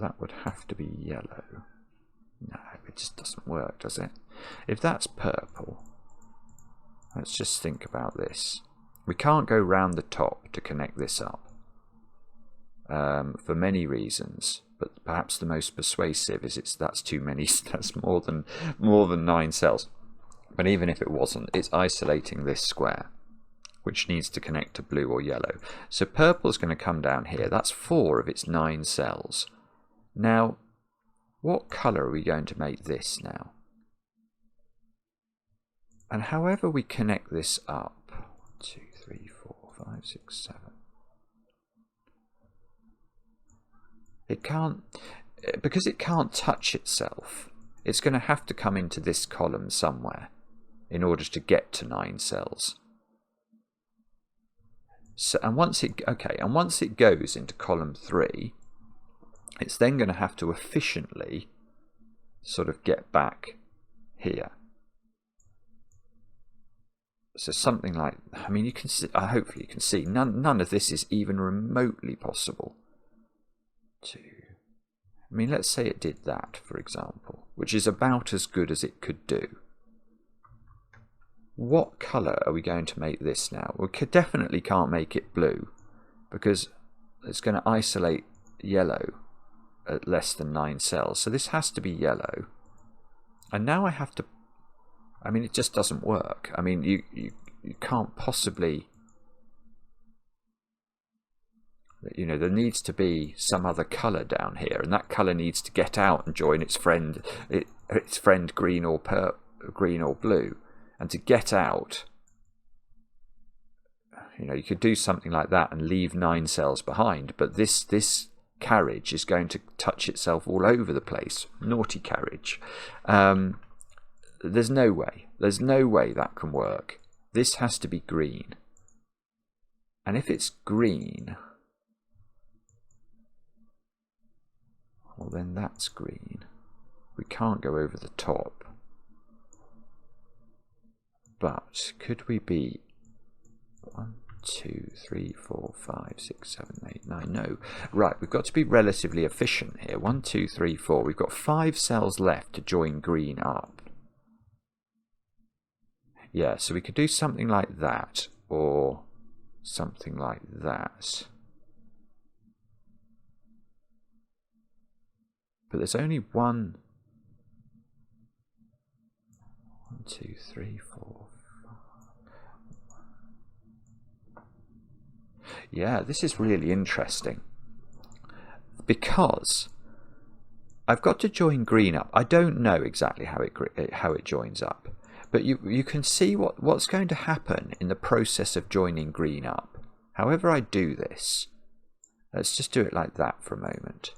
that would have to be yellow. No, it just doesn't work, does it? If that's purple, let's just think about this. We can't go round the top to connect this up for many reasons, but perhaps the most persuasive is that's too many. That's more than 9 cells. But even if it wasn't, it's isolating this square, which needs to connect to blue or yellow. So purple's going to come down here. That's 4 of its 9 cells. Now, what colour are we going to make this now? And however we connect this up, 1, 2, 3, 4, 5, 6, 7. It can't, because it can't touch itself, it's going to have to come into this column somewhere in order to get to 9 cells. So, and once it goes into column 3, it's then going to have to efficiently sort of get back here. So something like, I mean, you can see, hopefully you can see, none of this is even remotely possible. I mean, let's say it did that, for example, which is about as good as it could do. What colour are we going to make this now? We definitely can't make it blue, because it's going to isolate yellow at less than 9 cells. So this has to be yellow. And now I have to, I mean, it just doesn't work. I mean, you can't possibly, you know, there needs to be some other colour down here, and that colour needs to get out and join its friend green or blue. And to get out, you know, you could do something like that and leave 9 cells behind, but this carriage is going to touch itself all over the place. Naughty carriage. There's no way that can work. This has to be green. And if it's green, well, then that's green. We can't go over the top. But could we be 1, 2, 3, 4, 5, 6, 7, 8, 9? No. Right, we've got to be relatively efficient here. 1, 2, 3, 4. We've got 5 cells left to join green up. Yeah, so we could do something like that, or something like that. But there's only 1, 2, 3, 4. Yeah, this is really interesting, because I've got to join green up. I don't know exactly how it joins up, but you can see what's going to happen in the process of joining green up. However I do this, let's just do it like that for a moment.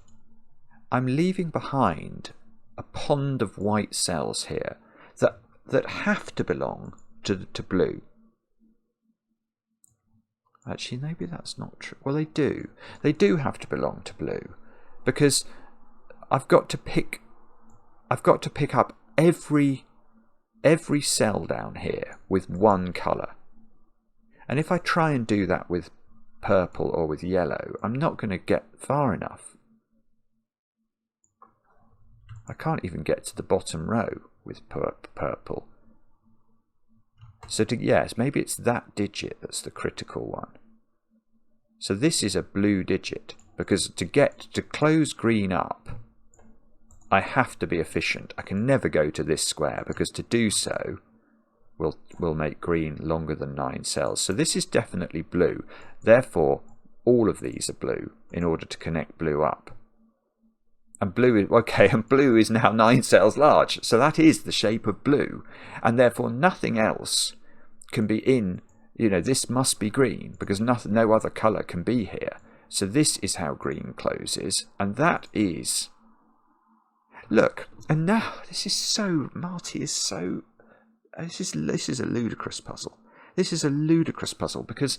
I'm leaving behind a pond of white cells here that have to belong to blue. Actually, maybe that's not true. Well, they do. They do have to belong to blue, because I've got to pick up every cell down here with 1 colour. And if I try and do that with purple or with yellow, I'm not going to get far enough. I can't even get to the bottom row with purple. So yes, maybe it's that digit that's the critical one. So this is a blue digit, because to close green up, I have to be efficient. I can never go to this square, because to do so will make green longer than 9 cells. So this is definitely blue. Therefore, all of these are blue in order to connect blue up. And blue is now 9 cells large. So that is the shape of blue. And therefore nothing else can be in, this must be green, because no other colour can be here. So this is how green closes. And that is, look, and now this is a ludicrous puzzle. This is a ludicrous puzzle, because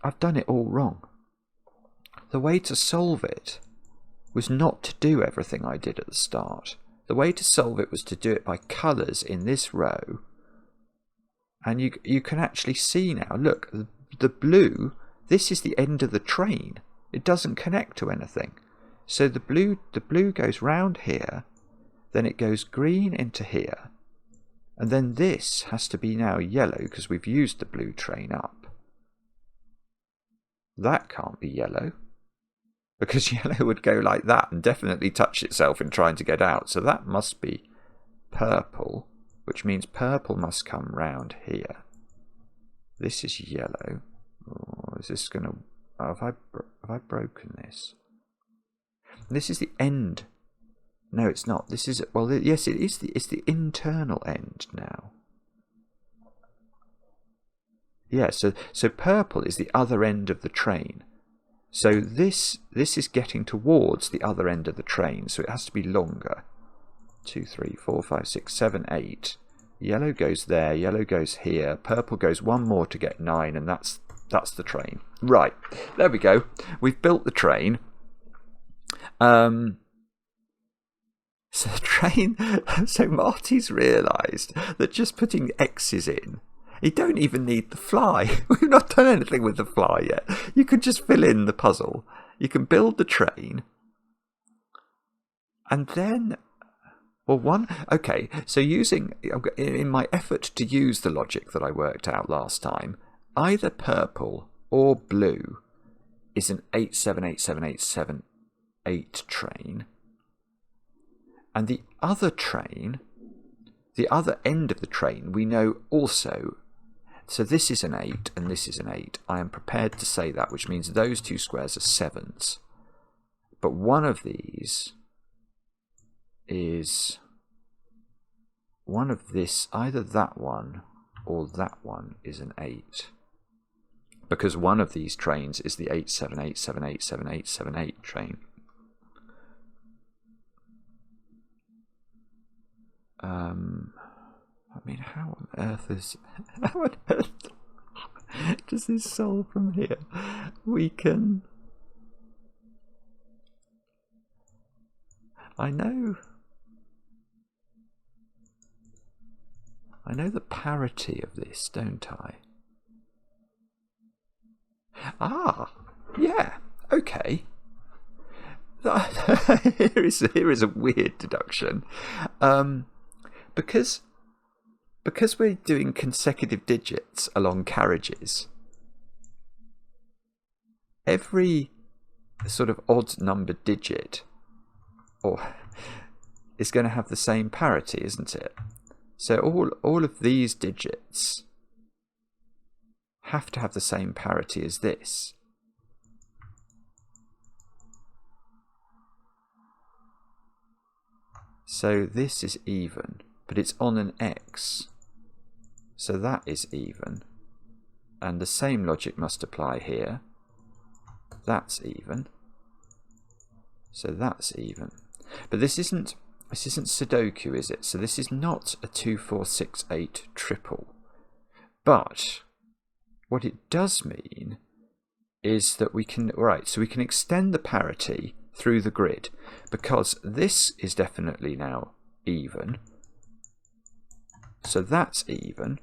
I've done it all wrong. The way to solve it was not to do everything I did at the start. The way to solve it was to do it by colours in this row. And you can actually see now, look, the blue, this is the end of the train. It doesn't connect to anything. So the blue goes round here, then it goes green into here, and then this has to be now yellow because we've used the blue train up. That can't be yellow, because yellow would go like that and definitely touch itself in trying to get out. So that must be purple, which means purple must come round here. This is yellow. Oh, is this going to... have I broken this? This is the end. No, it's not. This is... well, yes, it is. It's the internal end now. Yeah, so purple is the other end of the train. So this is getting towards the other end of the train, so it has to be longer. 2, 3, 4, 5, 6, 7, 8. Yellow goes there, yellow goes here, purple goes one more to get 9, and that's the train. Right, there we go. We've built the train. So the train. So Marty's realised that just putting X's in, you don't even need the fly. We've not done anything with the fly yet. You can just fill in the puzzle. You can build the train. And then, well, okay, so in my effort to use the logic that I worked out last time, either purple or blue is an 878787 train. And the other train, the other end of the train, we know also. So this is an 8 and this is an 8. I am prepared to say that, which means those two squares are 7s. But one of these is one of this, either that one or that one is an 8. Because one of these trains is the 87878778 train. I mean, how on earth does this solve from here? We can... I know the parity of this, don't I? Ah, yeah, okay. Here is a weird deduction. Because we're doing consecutive digits along carriages, every sort of odd numbered digit is going to have the same parity, isn't it? So all of these digits have to have the same parity as this. So this is even, but it's on an X. So that is even. And the same logic must apply here. That's even. So that's even. But this isn't Sudoku, is it? So this is not a 2, 4, 6, 8 triple. But what it does mean is that we can, right, so we can extend the parity through the grid, because this is definitely now even. So that's even,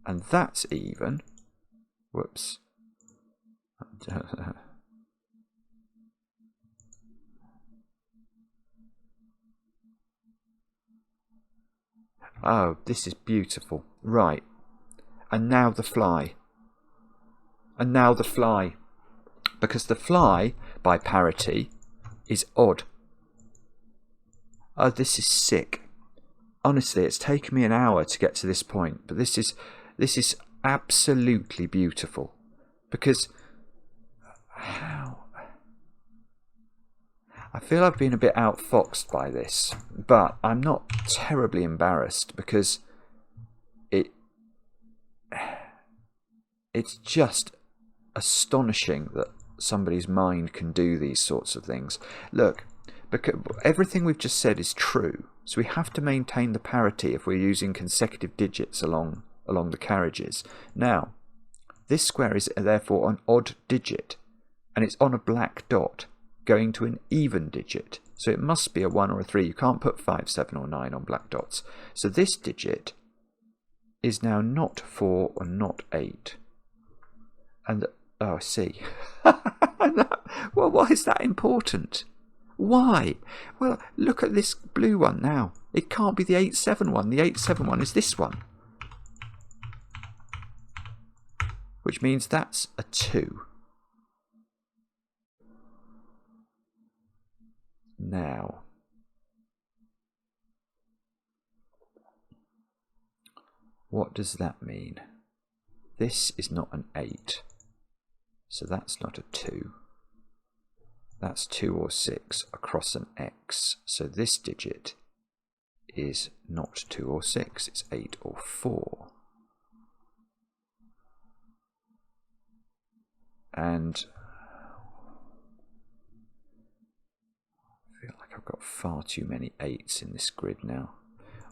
and that's even. Whoops. Oh, this is beautiful. Right. And now the fly. And now the fly. Because the fly, by parity, is odd. Oh, this is sick. Honestly, it's taken me an hour to get to this point, but this is absolutely beautiful. Because how? I feel I've been a bit outfoxed by this, but I'm not terribly embarrassed because it's just astonishing that somebody's mind can do these sorts of things. Look, because everything we've just said is true, so we have to maintain the parity if we're using consecutive digits along the carriages. Now, this square is therefore an odd digit, and it's on a black dot. going to an even digit. So it must be a 1 or a 3. You can't put 5, 7 or 9 on black dots. So this digit is now not 4 or not 8. And, oh, I see. Well, why is that important? Why? Well, look at this blue one now. It can't be the 8, 7 one. The 8, 7 one is this one. Which means that's a 2. Now, what does that mean? This is not an 8, so that's not a 2. That's 2 or 6 across an X, so this digit is not 2 or 6, it's 8 or 4. And I feel like I've got far too many 8s in this grid now.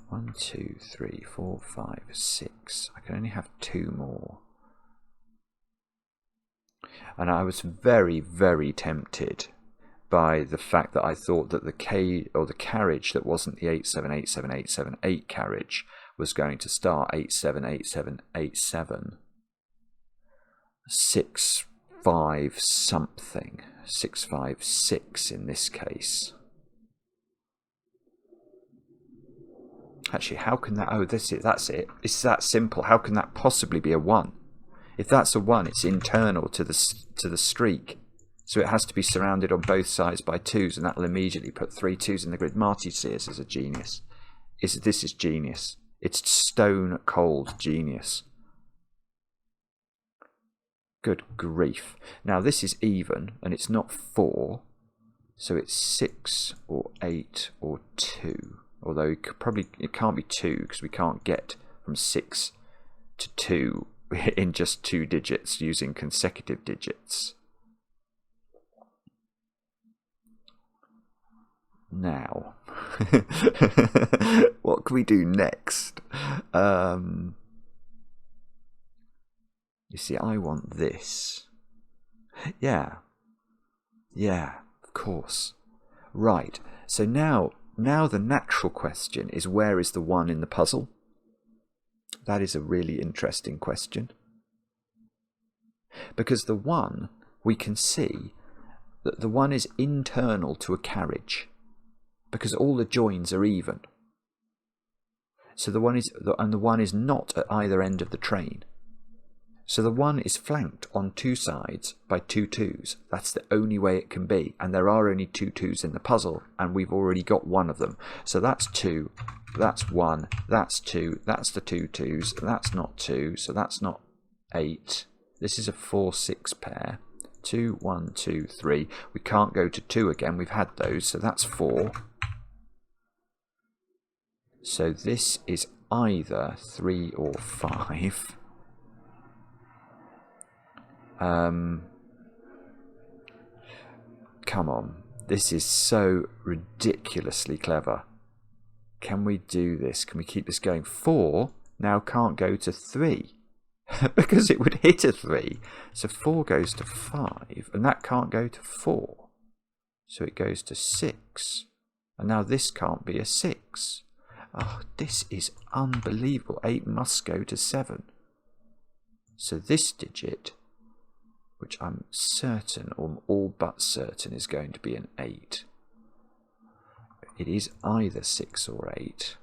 1, 2, 3, 4, 5, 6. I can only have 2 more. And I was very, very tempted by the fact that I thought that the carriage that wasn't the 8, 7, 8, 7, 8, 7, 8 carriage was going to start 8, 7, 8, 7, 8, 7. 6, 5 something. 6, 5, 6 in this case. Actually, how can that... Oh, that's it. It's that simple. How can that possibly be a 1? If that's a 1, it's internal to the streak. So it has to be surrounded on both sides by 2s, and that will immediately put 3 2s in the grid. Marty Sears is a genius. This is genius. It's stone cold genius. Good grief. Now this is even, and it's not 4. So it's 6 or 8 or 2. Although it can't be 2 because we can't get from 6 to 2 in just 2 digits using consecutive digits. Now, what can we do next? You see, I want this. Yeah, of course. Right, so now the natural question is, where is the 1 in the puzzle? That is a really interesting question. Because the 1, we can see that the 1 is internal to a carriage, because all the joins are even. So the 1 is not at either end of the train. So the 1 is flanked on 2 sides by 2 2s. That's the only way it can be. And there are only 2 2s in the puzzle, and we've already got 1 of them. So that's 2, that's 1, that's 2, that's the 2 2s, that's not 2, so that's not 8. This is a 4 6 pair. 2, 1, 2, 3. We can't go to 2 again, we've had those, so that's 4. So this is either 3 or 5. Come on, this is so ridiculously clever. Can we do this? Can we keep this going? 4 now can't go to 3 because it would hit a 3. So 4 goes to 5, and that can't go to 4. So it goes to 6. And now this can't be a 6. Oh, this is unbelievable. 8 must go to 7. So this digit, which I'm certain, or all but certain, is going to be an 8. It is either 6 or 8.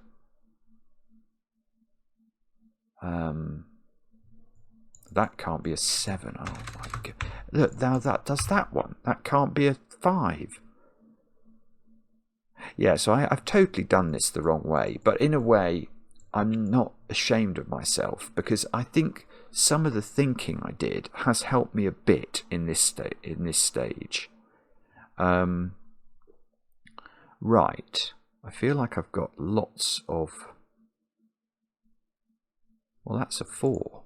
That can't be a 7. Oh my god. Look, now that does that one. That can't be a 5. Yeah, so I've totally done this the wrong way. But in a way, I'm not ashamed of myself, because I think some of the thinking I did has helped me a bit in this stage. Right. I feel like I've got lots of... Well, that's a 4.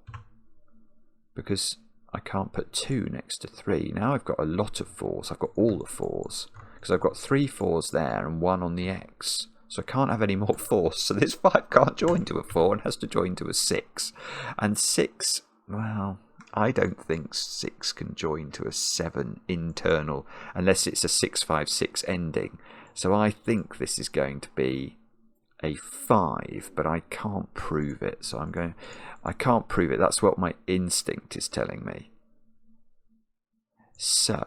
Because I can't put 2 next to 3. Now I've got a lot of 4s. I've got all the 4s. Because I've got 3 4s there and 1 on the X. So I can't have any more 4s. So this 5 can't join to a 4 and has to join to a 6. And 6, well, I don't think 6 can join to a 7 internal unless it's a 656 ending. So I think this is going to be a 5, but I can't prove it. So I can't prove it. That's what my instinct is telling me. So,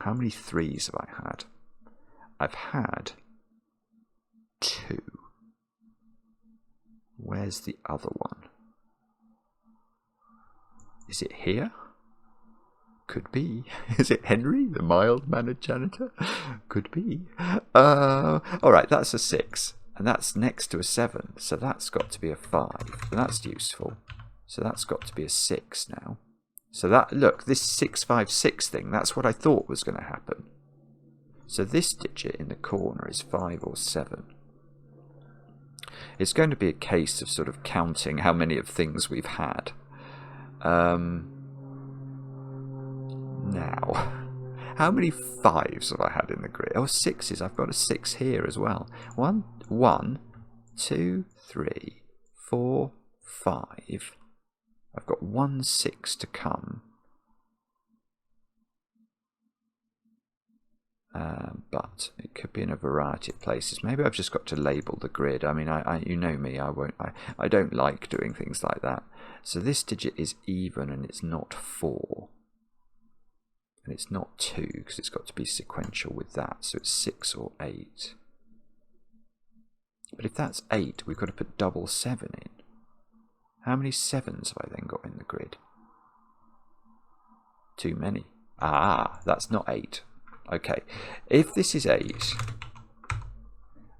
how many 3s have I had? I've had 2. Where's the other one? Is it here? Could be. Is it Henry, the mild-mannered janitor? Could be. Alright, that's a 6. And that's next to a 7. So that's got to be a 5. And that's useful. So that's got to be a 6 now. So that, look, this 656 thing, that's what I thought was going to happen. So this digit in the corner is 5 or 7. It's going to be a case of sort of counting how many of things we've had. Now, how many 5s have I had in the grid? Oh, 6s. I've got a 6 here as well. 1, 2, 3, 4, 5. I've got 1 6 to come. But it could be in a variety of places. Maybe I've just got to label the grid. I mean, you know me. I don't like doing things like that. So this digit is even, and it's not 4, and it's not 2 because it's got to be sequential with that. So it's 6 or 8. But if that's 8, we've got to put double 7 in. How many 7s have I then got in the grid? Too many. Ah, that's not 8. Okay, if this is 8,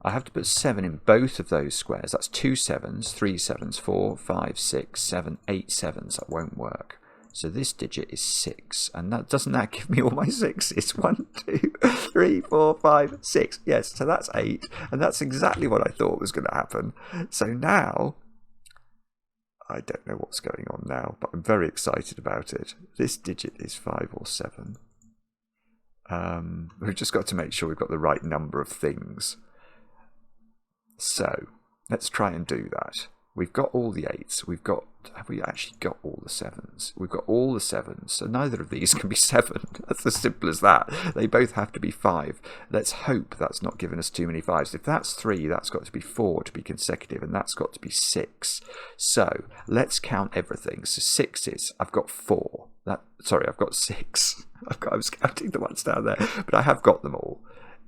I have to put 7 in both of those squares. That's 2 7s, 3 7s, 4, 5, 6, 7, 8 7s. That won't work. So this digit is 6. And that doesn't that give me all my 6s? 1, 2, 3, 4, 5, 6. Yes, so that's 8. And that's exactly what I thought was going to happen. So now, I don't know what's going on now, but I'm very excited about it. This digit is 5 or 7. We've just got to make sure we've got the right number of things. So, let's try and do that. We've got all the 8s. Have we actually got all the 7s? We've got all the 7s, so neither of these can be 7. That's as simple as that. They both have to be 5. Let's hope that's not given us too many 5s. If that's 3, that's got to be 4 to be consecutive, and that's got to be 6. So, let's count everything. So 6s, I've got 4. I've got 6. I was counting the ones down there, but I have got them all.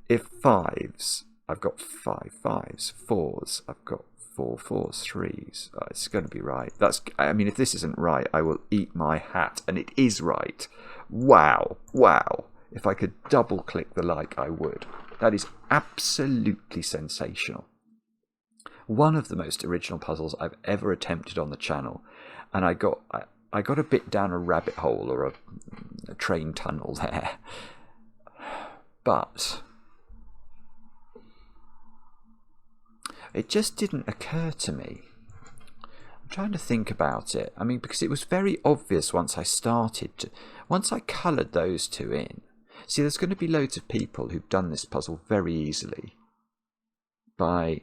If 5s, I've got 5 5s. 4s, I've got 4 4s. 3s, it's going to be right. I mean, if this isn't right, I will eat my hat, and it is right. Wow. If I could double click the like, I would. That is absolutely sensational. One of the most original puzzles I've ever attempted on the channel, and I got a bit down a rabbit hole or a train tunnel there. But it just didn't occur to me. I'm trying to think about it. I mean, because it was very obvious once I coloured those two in. See, there's going to be loads of people who've done this puzzle very easily by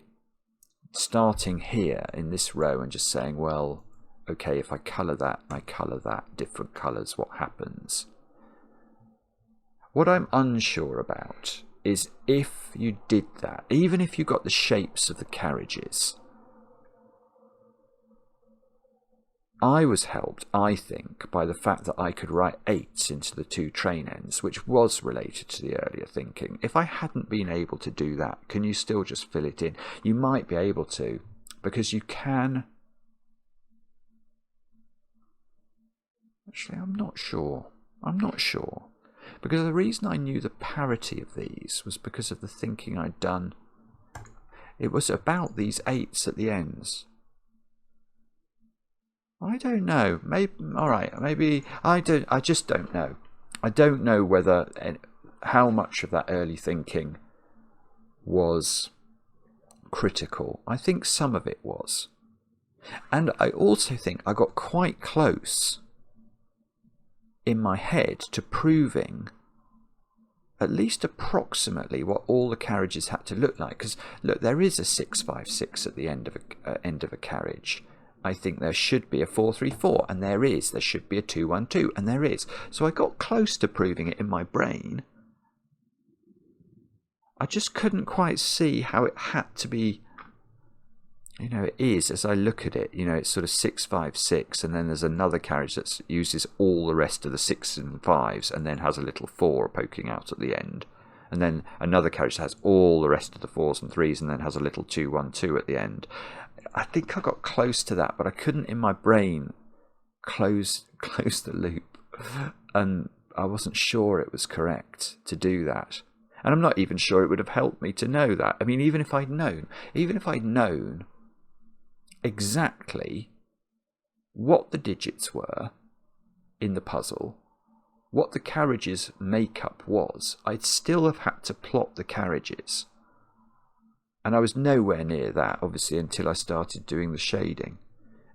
starting here in this row and just saying, well, okay, if I colour that and I colour that, different colours, what happens? What I'm unsure about is if you did that, even if you got the shapes of the carriages, I was helped, I think, by the fact that I could write 8s into the 2 train ends, which was related to the earlier thinking. If I hadn't been able to do that, can you still just fill it in? You might be able to, because you can... Actually, I'm not sure. Because the reason I knew the parity of these was because of the thinking I'd done. It was about these 8s at the ends. I don't know. Maybe, all right, maybe I just don't know. I don't know how much of that early thinking was critical. I think some of it was. And I also think I got quite close in my head to proving at least approximately what all the carriages had to look like. Because look, there is a 656 at the end of a carriage, I think there should be a 4-3-4, and there is. There should be a 2-1-2, and there is. So I got close to proving it in my brain. I just couldn't quite see how it had to be. You know, it is, as I look at it, you know, it's sort of 6-5-6, and then there's another carriage that uses all the rest of the 6s and 5s, and then has a little 4 poking out at the end. And then another carriage that has all the rest of the 4s and 3s, and then has a little 2-1-2 at the end. I think I got close to that, but I couldn't in my brain close the loop. And I wasn't sure it was correct to do that. And I'm not even sure it would have helped me to know that. I mean, even if I'd known exactly what the digits were in the puzzle, what the carriage's makeup was, I'd still have had to plot the carriages. And I was nowhere near that, obviously, until I started doing the shading.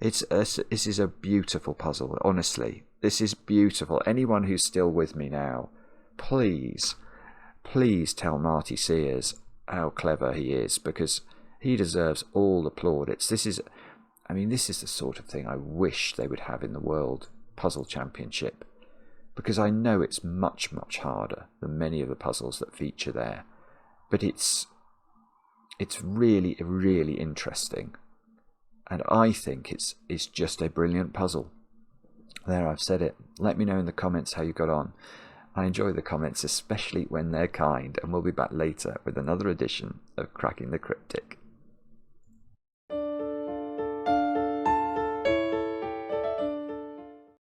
This is a beautiful puzzle, honestly. This is beautiful. Anyone who's still with me now, please tell Marty Sears how clever he is, because he deserves all the plaudits. This is the sort of thing I wish they would have in the World Puzzle Championship, because I know it's much, much harder than many of the puzzles that feature there. But it's really, really interesting. And I think it's just a brilliant puzzle. There, I've said it. Let me know in the comments how you got on. I enjoy the comments, especially when they're kind, and we'll be back later with another edition of Cracking the Cryptic.